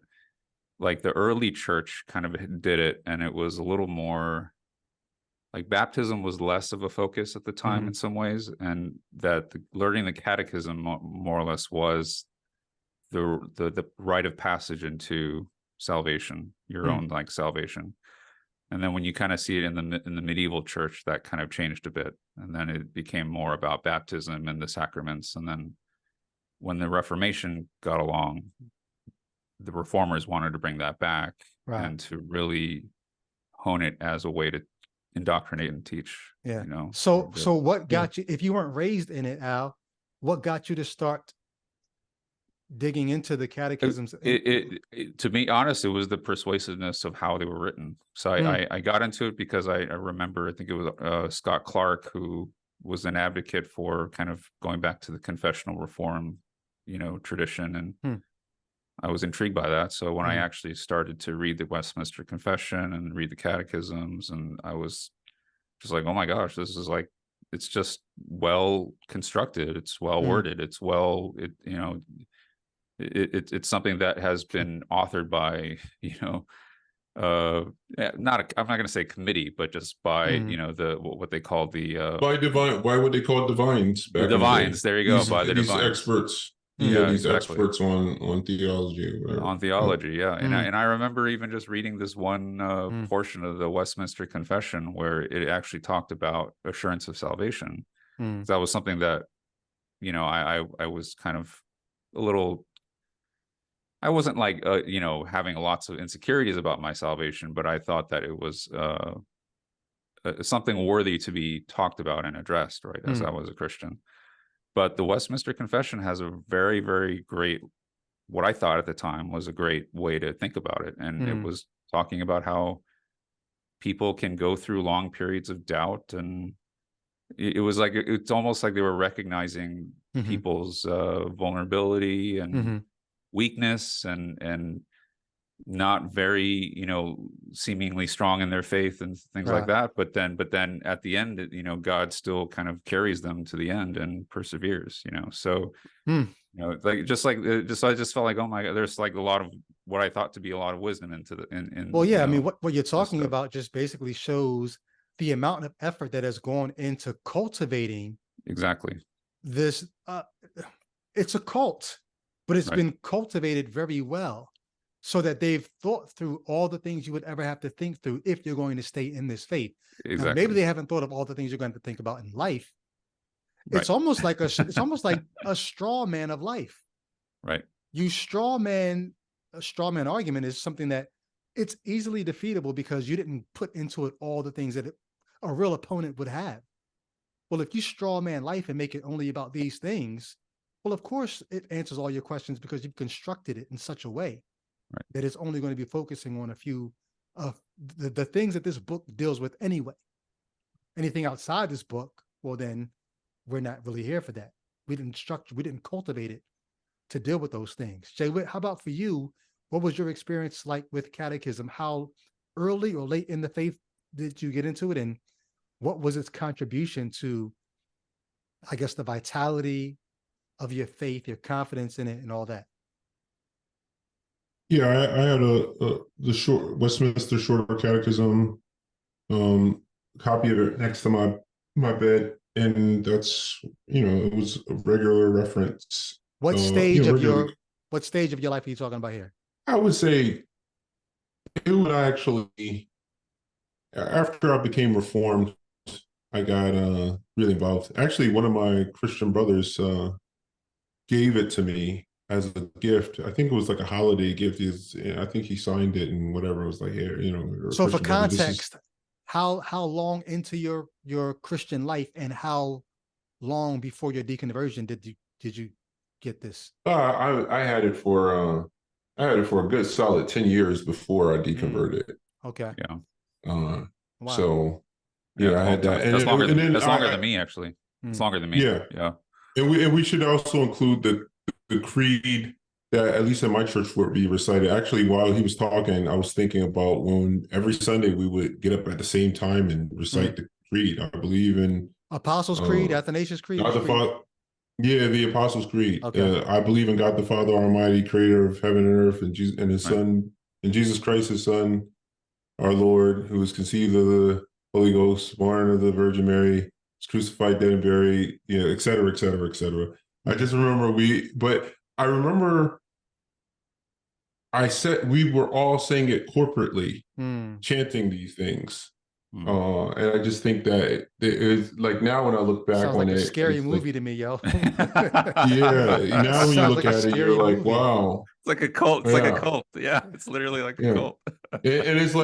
like the early church kind of did it, and it was a little more like baptism was less of a focus at the time in some ways, and that learning the catechism more or less was the rite of passage into salvation, your own like salvation. And then when you kind of see it in the medieval church, that kind of changed a bit, and then it became more about baptism and the sacraments. And then when the Reformation got along, the reformers wanted to bring that back and to really hone it as a way to indoctrinate and teach. Yeah. You know. So what got you, if you weren't raised in it, Al, what got you to start digging into the catechisms? To be honest, it was the persuasiveness of how they were written. So I got into it because I remember, I think it was Scott Clark, who was an advocate for kind of going back to the confessional reform, you know, tradition. And I was intrigued by that. So when I actually started to read the Westminster Confession and read the catechisms, and I was just like, oh my gosh, this is like, it's just well constructed. It's well worded. It's it's something that has been authored by, you know, I'm not going to say committee, but just by, you know, what they call the by divine. Why would they call it divines? The divines. There you go. By the these divines. Experts. Yeah, these exactly. experts on theology or whatever. On theology, yeah. And I remember even just reading this one portion of the Westminster Confession where it actually talked about assurance of salvation. That was something that, you know, I was kind of a little, I wasn't like, you know, having lots of insecurities about my salvation, but I thought that it was something worthy to be talked about and addressed, right, as I was a Christian. But the Westminster Confession has a very, very great what I thought at the time was a great way to think about it. And it was talking about how people can go through long periods of doubt, and it was like, it's almost like they were recognizing people's vulnerability and weakness, and not very, seemingly strong in their faith and things like that. But then at the end, God still kind of carries them to the end and perseveres, so, I just felt like, oh my God, there's like a lot of what I thought to be a lot of wisdom well, yeah, I mean, what you're talking about just basically shows the amount of effort that has gone into cultivating exactly this. It's a cult, but it's been cultivated very well, so that they've thought through all the things you would ever have to think through if you're going to stay in this faith. Exactly. Now, maybe they haven't thought of all the things you're going to think about in life. It's almost like it's almost like a straw man of life. Right. A straw man argument is something that it's easily defeatable because you didn't put into it all the things that a real opponent would have. Well, if you straw man life and make it only about these things, well, of course it answers all your questions because you've constructed it in such a way that it's only going to be focusing on a few of the things that this book deals with anyway. Anything outside this book, well, then we're not really here for that. We didn't cultivate it to deal with those things. Jay, how about for you? What was your experience like with catechism? How early or late in the faith did you get into it? And what was its contribution to, I guess, the vitality of your faith, your confidence in it, and all that? Yeah, I had the short Westminster Shorter Catechism, copy of it next to my bed, and that's, it was a regular reference. What stage of your life are you talking about here? I would say it would actually, after I became Reformed, I got really involved. Actually, one of my Christian brothers gave it to me as a gift. I think it was like a holiday gift. I think he signed it and whatever. It was like, here, So for context, how long into your Christian life and how long before your deconversion did you get this? I had it for a good solid 10 years before I deconverted. Okay. Yeah. Wow. So yeah, I had that. And that's longer than me, actually. It's longer than me. Yeah. Yeah. And we should also include the creed that, at least in my church, would be recited. Actually, while he was talking, I was thinking about when every Sunday we would get up at the same time and recite the creed. I believe in Apostles' Creed, Athanasius' Creed. Yeah, the Apostles' Creed. Okay. I believe in God the Father Almighty, creator of heaven and earth, and Jesus, and his Son, and Jesus Christ, his Son, our Lord, who was conceived of the Holy Ghost, born of the Virgin Mary, was crucified, dead, and buried, et cetera, et cetera, et cetera. I just remember I remember we were all saying it corporately, chanting these things. And I just think that it is like, now when I look back sounds on like it, a scary movie to me, yo. Yeah. Now when you look at it, you're like, wow. It's like a cult. It's like a cult. Yeah. It's literally like a cult. And it's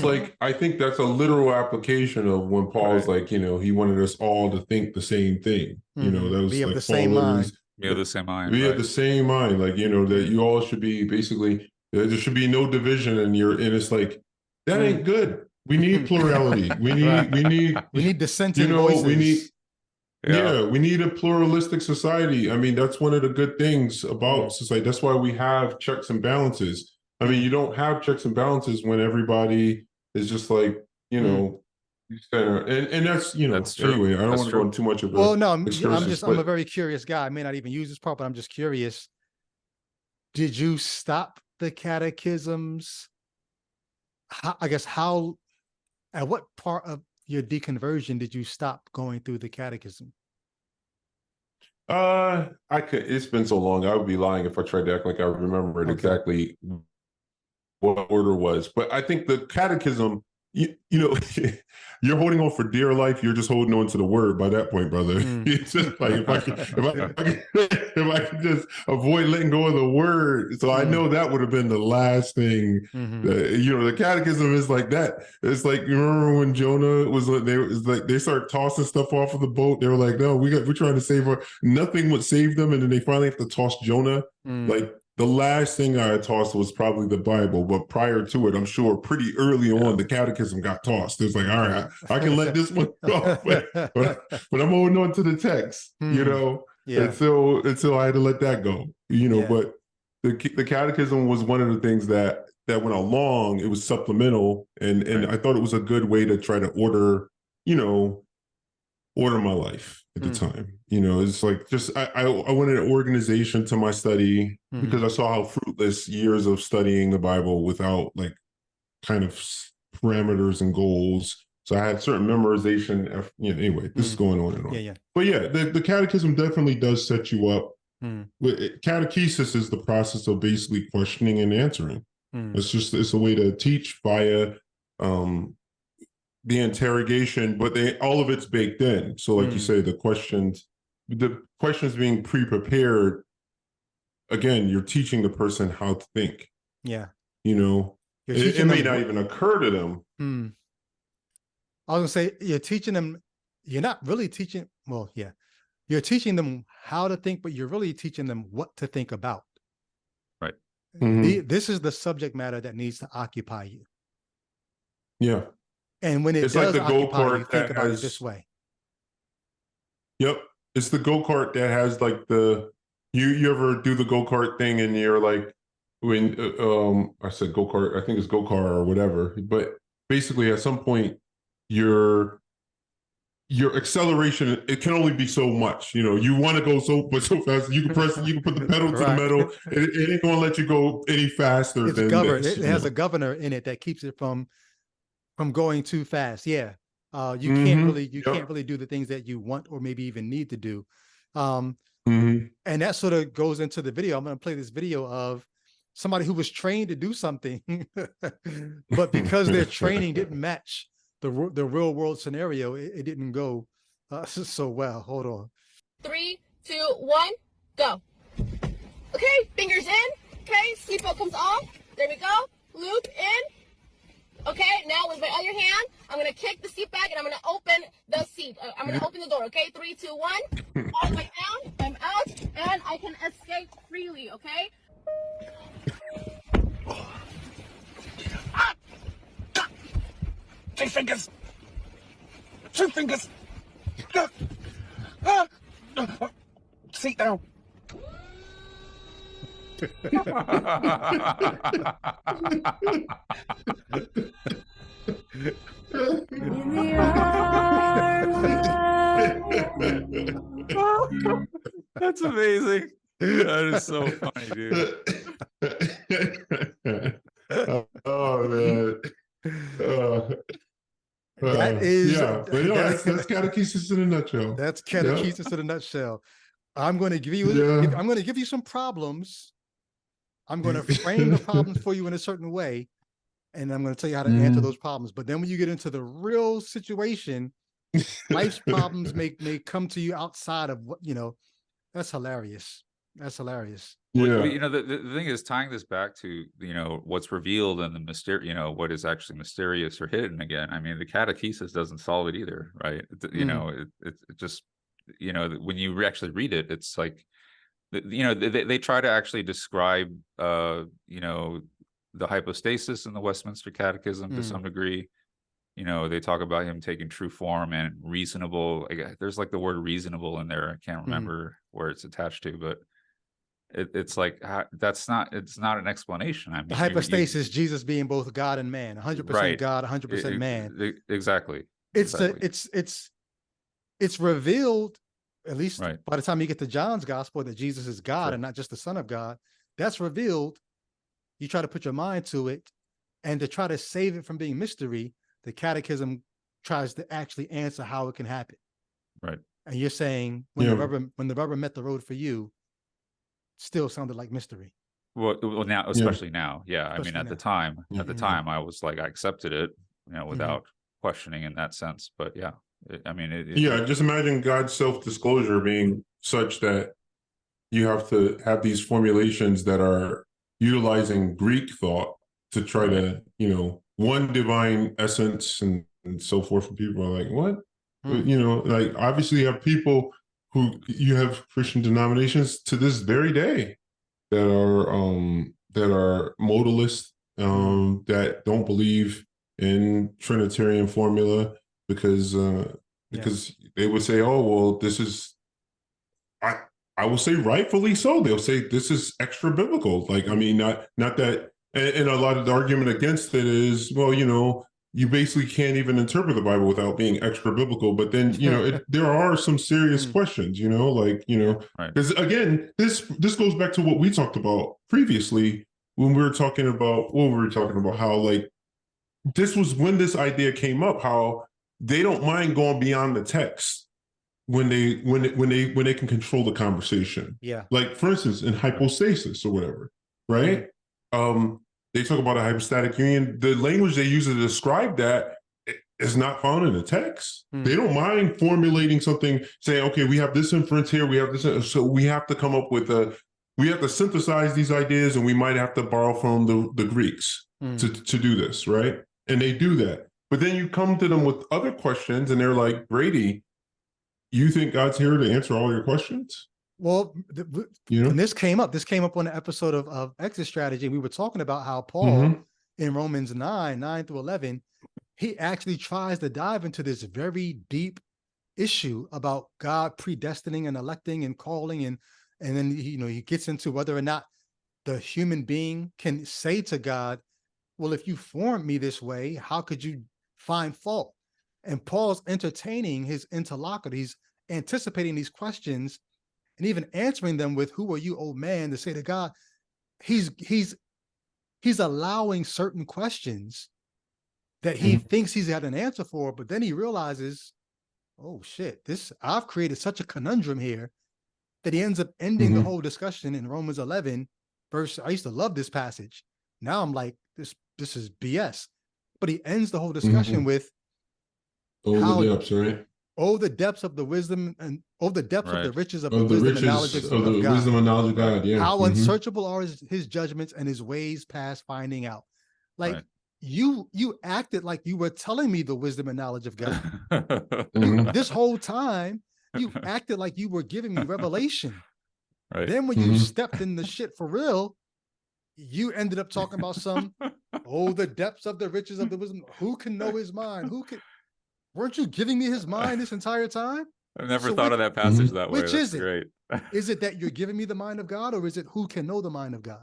like, I think that's a literal application of when Paul's like, he wanted us all to think the same thing. That was be of like the same mind. Be of the same mind. Be of the same mind. Like, that you all should be basically, there should be no division, and it's like, that ain't good. We need plurality. We need dissenting voices. We need a pluralistic society. I mean, that's one of the good things about society. That's why we have checks and balances. I mean, you don't have checks and balances when everybody is just like, and that's, that's true. Anyway, I don't want to go into too much of it. Well, no, I'm a very curious guy. I may not even use this part, but I'm just curious. Did you stop the catechisms? At what part of your deconversion did you stop going through the catechism? It's been so long. I would be lying if I tried to act like I remembered exactly what order was. But I think the catechism, you're holding on for dear life. You're just holding on to the word by that point, brother. It's just like, if I could just avoid letting go of the word. So I know that would have been the last thing. The catechism is like that. It's like, you remember when Jonah they started tossing stuff off of the boat. They were like, no, we're trying to save nothing would save them. And then they finally have to toss Jonah. Like, the last thing I tossed was probably the Bible, but prior to it, I'm sure pretty early on, the catechism got tossed. It's like, all right, I can let this one go, but I'm holding on to the text, you know, until I had to let that go, you know. But the catechism was one of the things that went along. It was supplemental, and I thought it was a good way to try to order, you know, order my life at the time. You know, it's like just I wanted an organization to my study because I saw how fruitless years of studying the Bible without like kind of parameters and goals. So I had certain memorization. You know, anyway, this is going on and on. But yeah, the catechism definitely does set you up. Catechesis is the process of basically questioning and answering. It's a way to teach via the interrogation, but all of it's baked in. So like you say, the questions being pre-prepared, again, you're teaching the person how to think. Yeah. You know, it may not even occur to them. I was gonna say, you're teaching them, you're not really teaching, well, yeah. You're teaching them how to think, but you're really teaching them what to think about. Right. This is the subject matter that needs to occupy you. Yeah. And when it's does like occupy you, think about it this way. Yep. It's the go-kart that has like you ever do the go-kart thing and you're like, when I said go-kart, I think it's go-kart or whatever, but basically at some point your acceleration, it can only be so much. You know, you want to go so fast. You can put the pedal to the metal. It ain't gonna let you go any faster. It's governed. It has a governor in it that keeps it from going too fast. Yeah. You can't really do the things that you want or maybe even need to do. And that sort of goes into the video. I'm going to play this video of somebody who was trained to do something, but because their training didn't match the real world scenario, it didn't go so well. Hold on. 3, 2, 1, go. Okay, fingers in. Okay, seatbelt comes off. There we go. Loop in. Okay, now with my other hand, I'm going to kick the seat back and I'm going to open the seat. I'm going to open the door, okay? 3, 2, 1. All the way down. I'm out and I can escape freely, okay? Ah! 2 fingers. 2 fingers. Seat down. That's amazing. That is so funny, dude. Oh man. That is but no, that's catechesis in a nutshell. That's catechesis in a nutshell. I'm going to give you I'm going to give you some problems. I'm going to frame the problems for you in a certain way, and I'm going to tell you how to answer those problems. But then when you get into the real situation, life's problems may come to you outside of what, you know. That's hilarious. That's hilarious. Well, you know, the thing is, tying this back to, you know, what's revealed and the mystery, you know, what is actually mysterious or hidden again. I mean, the catechesis doesn't solve it either, right? You know, it just, you know, when you actually read it, it's like, you know, they try to actually describe, you know, the hypostasis in the Westminster Catechism to some degree. You know, they talk about him taking true form and reasonable. There's like the word reasonable in there. I can't remember where it's attached to, but it's like, it's not an explanation. I mean, the hypostasis, Jesus being both God and man, 100% God, 100% man. Exactly. It's revealed, at least by the time you get to John's gospel, that Jesus is God and not just the Son of God. That's revealed. You try to put your mind to it, and to try to save it from being mystery, the catechism tries to actually answer how it can happen. Right. And you're saying when the rubber met the road for you, still sounded like mystery. Well now, especially now. Yeah. Especially I mean, at the time, I was like, I accepted it, you know, without questioning in that sense. But yeah, just imagine God's self-disclosure being such that you have to have these formulations that are utilizing Greek thought to try to, you know, one divine essence and so forth. And people are like, what? You know, like obviously you have people who, you have Christian denominations to this very day that are modalist, that don't believe in Trinitarian formula because they would say, oh well, this is I will say rightfully so. They'll say this is extra biblical. Like, I mean, not that, and a lot of the argument against it is, well, you basically can't even interpret the Bible without being extra biblical. But then, there are some serious questions, because again, this goes back to what we talked about previously when we were talking about how like this was when this idea came up, how they don't mind going beyond the text when they can control the conversation. Yeah. Like for instance, in hypostasis or whatever, right? They talk about a hypostatic union. The language they use to describe that is not found in the text. They don't mind formulating something, saying, okay, we have this inference here, we have this, so we have to come up with we have to synthesize these ideas, and we might have to borrow from the Greeks to do this, right? And they do that. But then you come to them with other questions, and they're like, Brady, you think God's here to answer all your questions? Well, and this came up on the episode of Exit Strategy. We were talking about how Paul in Romans 9 through 11, he actually tries to dive into this very deep issue about God predestining and electing and calling, and then he gets into whether or not the human being can say to God, well, if you formed me this way, how could you find fault? And Paul's entertaining his interlocutor. He's anticipating these questions and even answering them with, who are you, old man, to say to God? He's allowing certain questions that he thinks he's had an answer for, but then he realizes, oh shit, I've created such a conundrum here, that he ends up ending the whole discussion in Romans 11 verse. I used to love this passage. Now I'm like, this is BS. But he ends the whole discussion with, the depths, right? Oh, the depths of the wisdom and the depths of the riches of the wisdom and knowledge of God. Wisdom and knowledge of God. Yeah. How unsearchable are his judgments and his ways past finding out. Like you acted like you were telling me the wisdom and knowledge of God. This whole time, you acted like you were giving me revelation. Right. Then when you stepped in the shit for real, you ended up talking about the depths of the riches of the wisdom. Who can know his mind? Weren't you giving me his mind this entire time? I never thought of that passage that way. Which is it? Great. Is it that you're giving me the mind of God, or is it who can know the mind of God?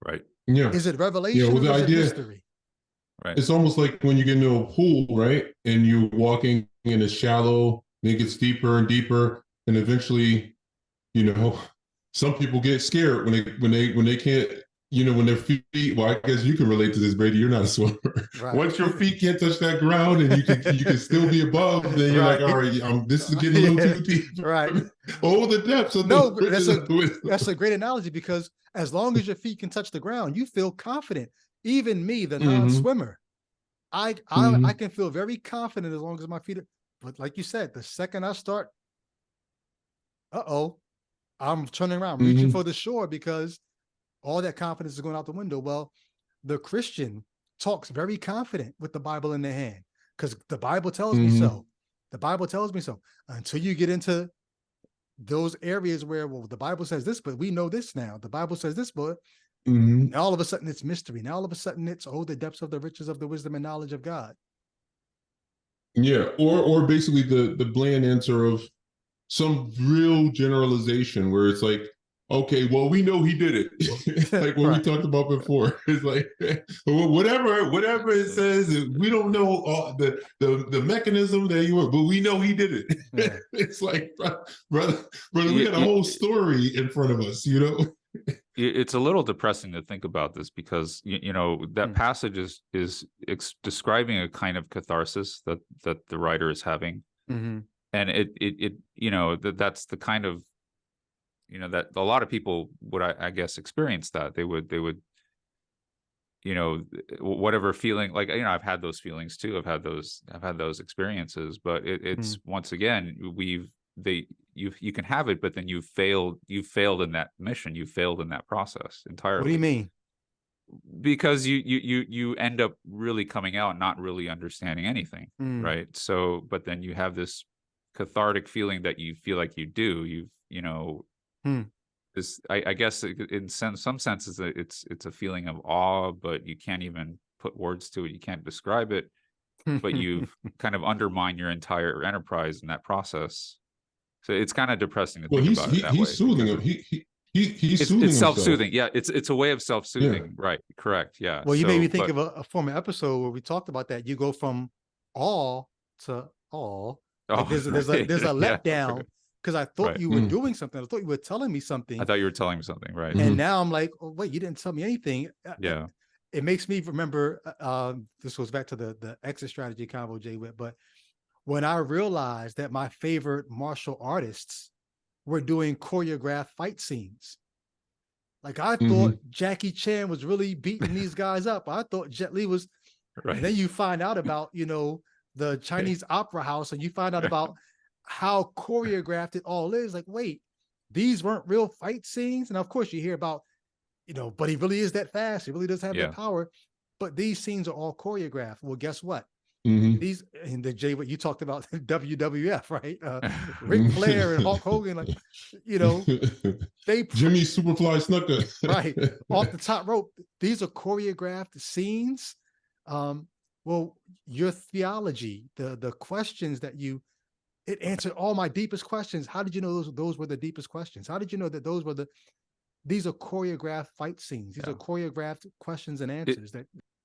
Right. Yeah. Is it revelation or is it mystery? Right. It's almost like when you get into a pool, right? And you're walking in a shallow, and it gets deeper and deeper, and eventually, some people get scared when they can't. When their feet, well, I guess you can relate to this, Brady. You're not a swimmer. Right. Once your feet can't touch that ground and you can still be above, then you're like, all right, this is getting a little too deep. Right. The depths of that's a great analogy, because as long as your feet can touch the ground, you feel confident. Even me, the non-swimmer, I can feel very confident as long as my feet are, but like you said, the second I start, I'm turning around, reaching for the shore, because all that confidence is going out the window. Well, the Christian talks very confident with the Bible in their hand, because the Bible tells me so. The Bible tells me so. Until you get into those areas where, well, the Bible says this, but we know this now. The Bible says this, but now all of a sudden it's mystery. Now all of a sudden it's, the depths of the riches of the wisdom and knowledge of God. Yeah, or basically the bland answer of some real generalization where it's like, okay, well, we know he did it. Like what we talked about before. It's like, whatever it says, we don't know the mechanism that you were, but we know he did it. Yeah. It's like, brother, we got a whole story in front of us, It's a little depressing to think about this, because that passage is describing a kind of catharsis that the writer is having, and that's the kind of that a lot of people would, I guess, experience that. They would whatever feeling, like I've had those feelings too. I've had those experiences, but it's once again, you can have it, but then you failed in that mission. You failed in that process entirely. What do you mean? Because you end up really coming out not really understanding anything, right? So, but then you have this cathartic feeling that you feel like you do. this, I guess in some senses it's a feeling of awe, but you can't even put words to it. You can't describe it, but you've kind of undermined your entire enterprise in that process. So it's kind of depressing to Well, think about it that way. he's soothing him. He's soothing It's himself. self-soothing. Yeah, it's a way of self-soothing. Right. Correct. Yeah. Well, you made me think but, of a former episode where we talked about that. You go from awe to awe. Like there's a letdown because I thought right. you were doing something. I thought you were telling me something. I thought you were telling me something, right? And now I'm like, oh wait, you didn't tell me anything. Yeah. It makes me remember. This goes back to the exit strategy convo, Jay Witt. But when I realized that my favorite martial artists were doing choreographed fight scenes. Like I thought Jackie Chan was really beating these guys up. I thought Jet Li was, right. And then you find out about, the Chinese opera house, and you find out about how choreographed it all is. Like, wait, these weren't real fight scenes. And of course you hear about, but he really is that fast. He really does have that power. But these scenes are all choreographed. Well, guess what? These in the Jay, what you talked about WWF, right? Ric Flair and Hulk Hogan, like, they Jimmy Superfly Snuka, right off the top rope. These are choreographed scenes. Well, your theology, the questions that it answered all my deepest questions. How did you know those were the deepest questions? How did you know that these are choreographed fight scenes? These are choreographed questions and answers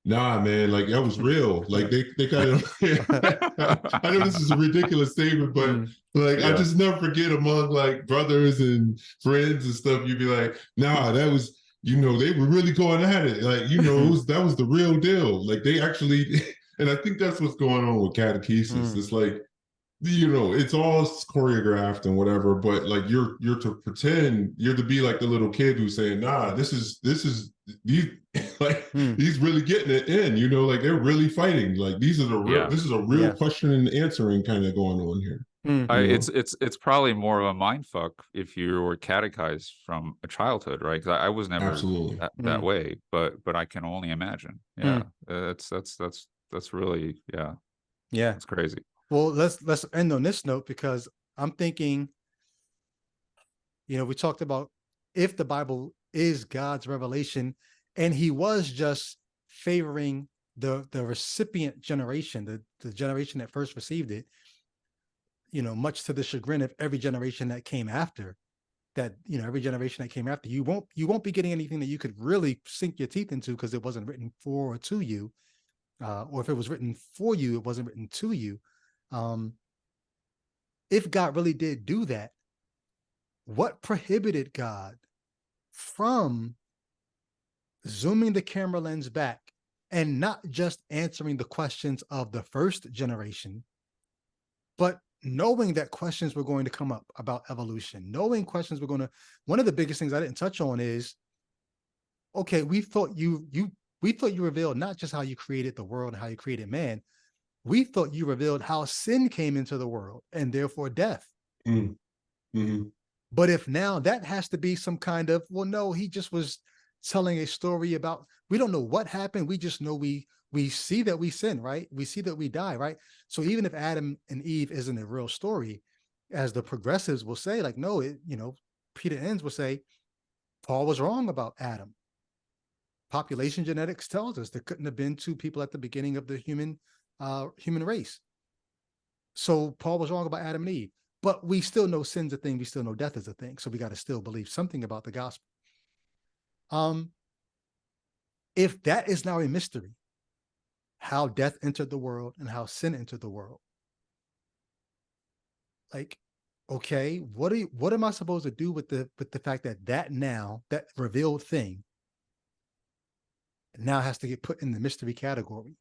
Nah, man, like that was real. Like they kind of, I know this is a ridiculous statement, but like I just never forget among like brothers and friends and stuff, you'd be like, nah, that was, they were really going at it. Like, that was the real deal. Like they actually, and I think that's what's going on with catechesis. It's like, it's all choreographed and whatever, but like you're to pretend, you're to be like the little kid who's saying, nah, this is these like he's really getting it in, like they're really fighting. Like these are the real, this is a real question and answering kind of going on here. It's probably more of a mind fuck if you were catechized from a childhood, right? Because I was never that way, but I can only imagine. Yeah, that's really it's crazy. Well, let's end on this note, because I'm thinking, we talked about if the Bible is God's revelation, and he was just favoring the recipient generation, the generation that first received it, much to the chagrin of every generation that came after that, every generation that came after, you won't be getting anything that you could really sink your teeth into, because it wasn't written for or to you, or if it was written for you, it wasn't written to you. If God really did do that, what prohibited God from zooming the camera lens back and not just answering the questions of the first generation, but knowing that questions were going to come up about evolution, knowing questions were going to, one of the biggest things I didn't touch on is, okay, we thought you revealed not just how you created the world and how you created man. We thought you revealed how sin came into the world and therefore death. But if now that has to be some kind of, well, no, he just was telling a story about, we don't know what happened. We just know we see that we sin, right? We see that we die, right? So even if Adam and Eve isn't a real story, as the progressives will say, like, no, Peter Enns will say, Paul was wrong about Adam. Population genetics tells us there couldn't have been two people at the beginning of the human race. So Paul was wrong about Adam and Eve, but we still know sin's a thing. We still know death is a thing. So we got to still believe something about the gospel. If that is now a mystery, how death entered the world and how sin entered the world, like, okay, what am I supposed to do with the fact that revealed thing now has to get put in the mystery category?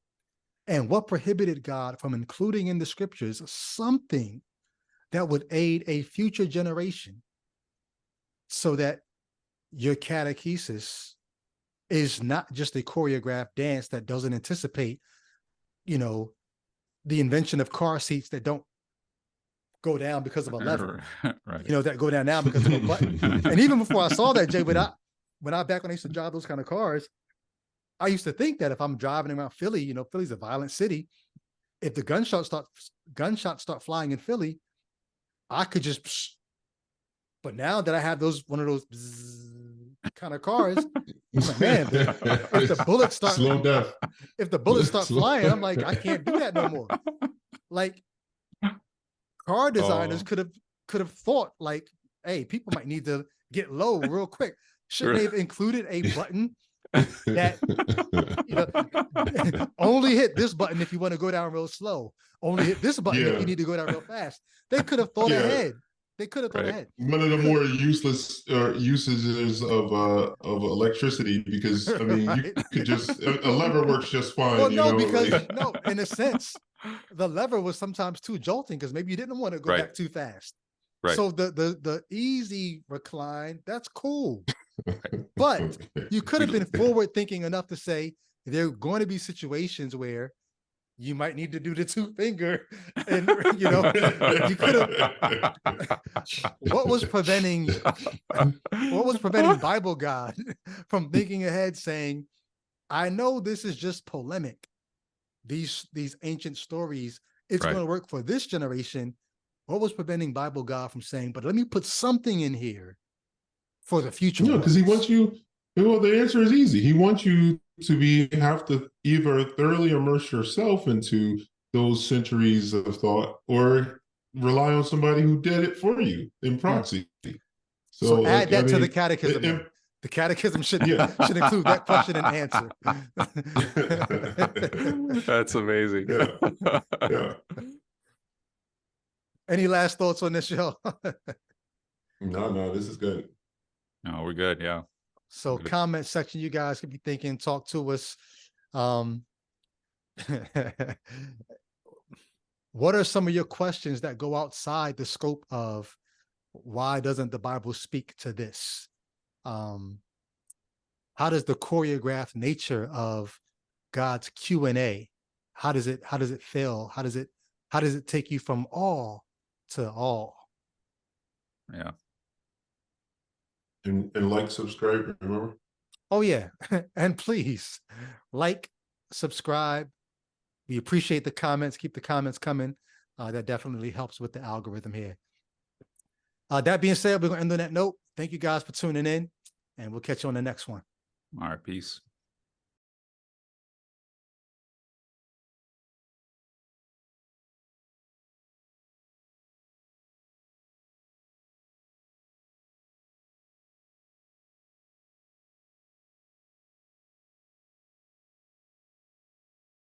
And what prohibited God from including in the scriptures something that would aid a future generation so that your catechesis is not just a choreographed dance that doesn't anticipate, the invention of car seats that don't go down because of a lever, right. That go down now because of a button. And even before I saw that, Jay, when I used to drive those kind of cars, I used to think that if I'm driving around Philly, Philly's a violent city. If the gunshots start flying in Philly, I could just But now that I have one of those kind of cars, I'm like, man, if the bullets start slow death, if the bullets start flying, I'm like, I can't do that no more. Like, car designers could have thought like, hey, people might need to get low real quick. Shouldn't they have included a button that only hit this button if you want to go down real slow, only hit this button if you need to go down real fast? They could have thought ahead. They could have thought ahead. One of the more useless usages of electricity, because I mean, you could just a lever works just fine. Well, no, because no, in a sense, the lever was sometimes too jolting because maybe you didn't want to go back too fast. Right. So the easy recline, that's cool. But you could have been forward thinking enough to say there are going to be situations where you might need to do the 2-finger, and you could have. What was preventing Bible God from thinking ahead, saying, I know this is just polemic, these ancient stories, it's going to work for this generation. What was preventing Bible God from saying, but let me put something in here for the future? No, because he wants you. Well, the answer is easy. He wants you to have to either thoroughly immerse yourself into those centuries of thought, or rely on somebody who did it for you in proxy. So add that to the catechism. The catechism should include that question and answer. That's amazing. Yeah. Any last thoughts on this show? No, this is good. No, we're good. Yeah. So comment section, you guys could be thinking, talk to us. What are some of your questions that go outside the scope of why doesn't the Bible speak to this? How does the choreographed nature of God's Q&A, how does it fail? How does it take you from all to all? Yeah. And like, subscribe, remember? Oh yeah. And please like, subscribe. We appreciate the comments. Keep the comments coming. That definitely helps with the algorithm here. That being said, we're going to end on that note. Thank you guys for tuning in, and we'll catch you on the next one. All right. Peace.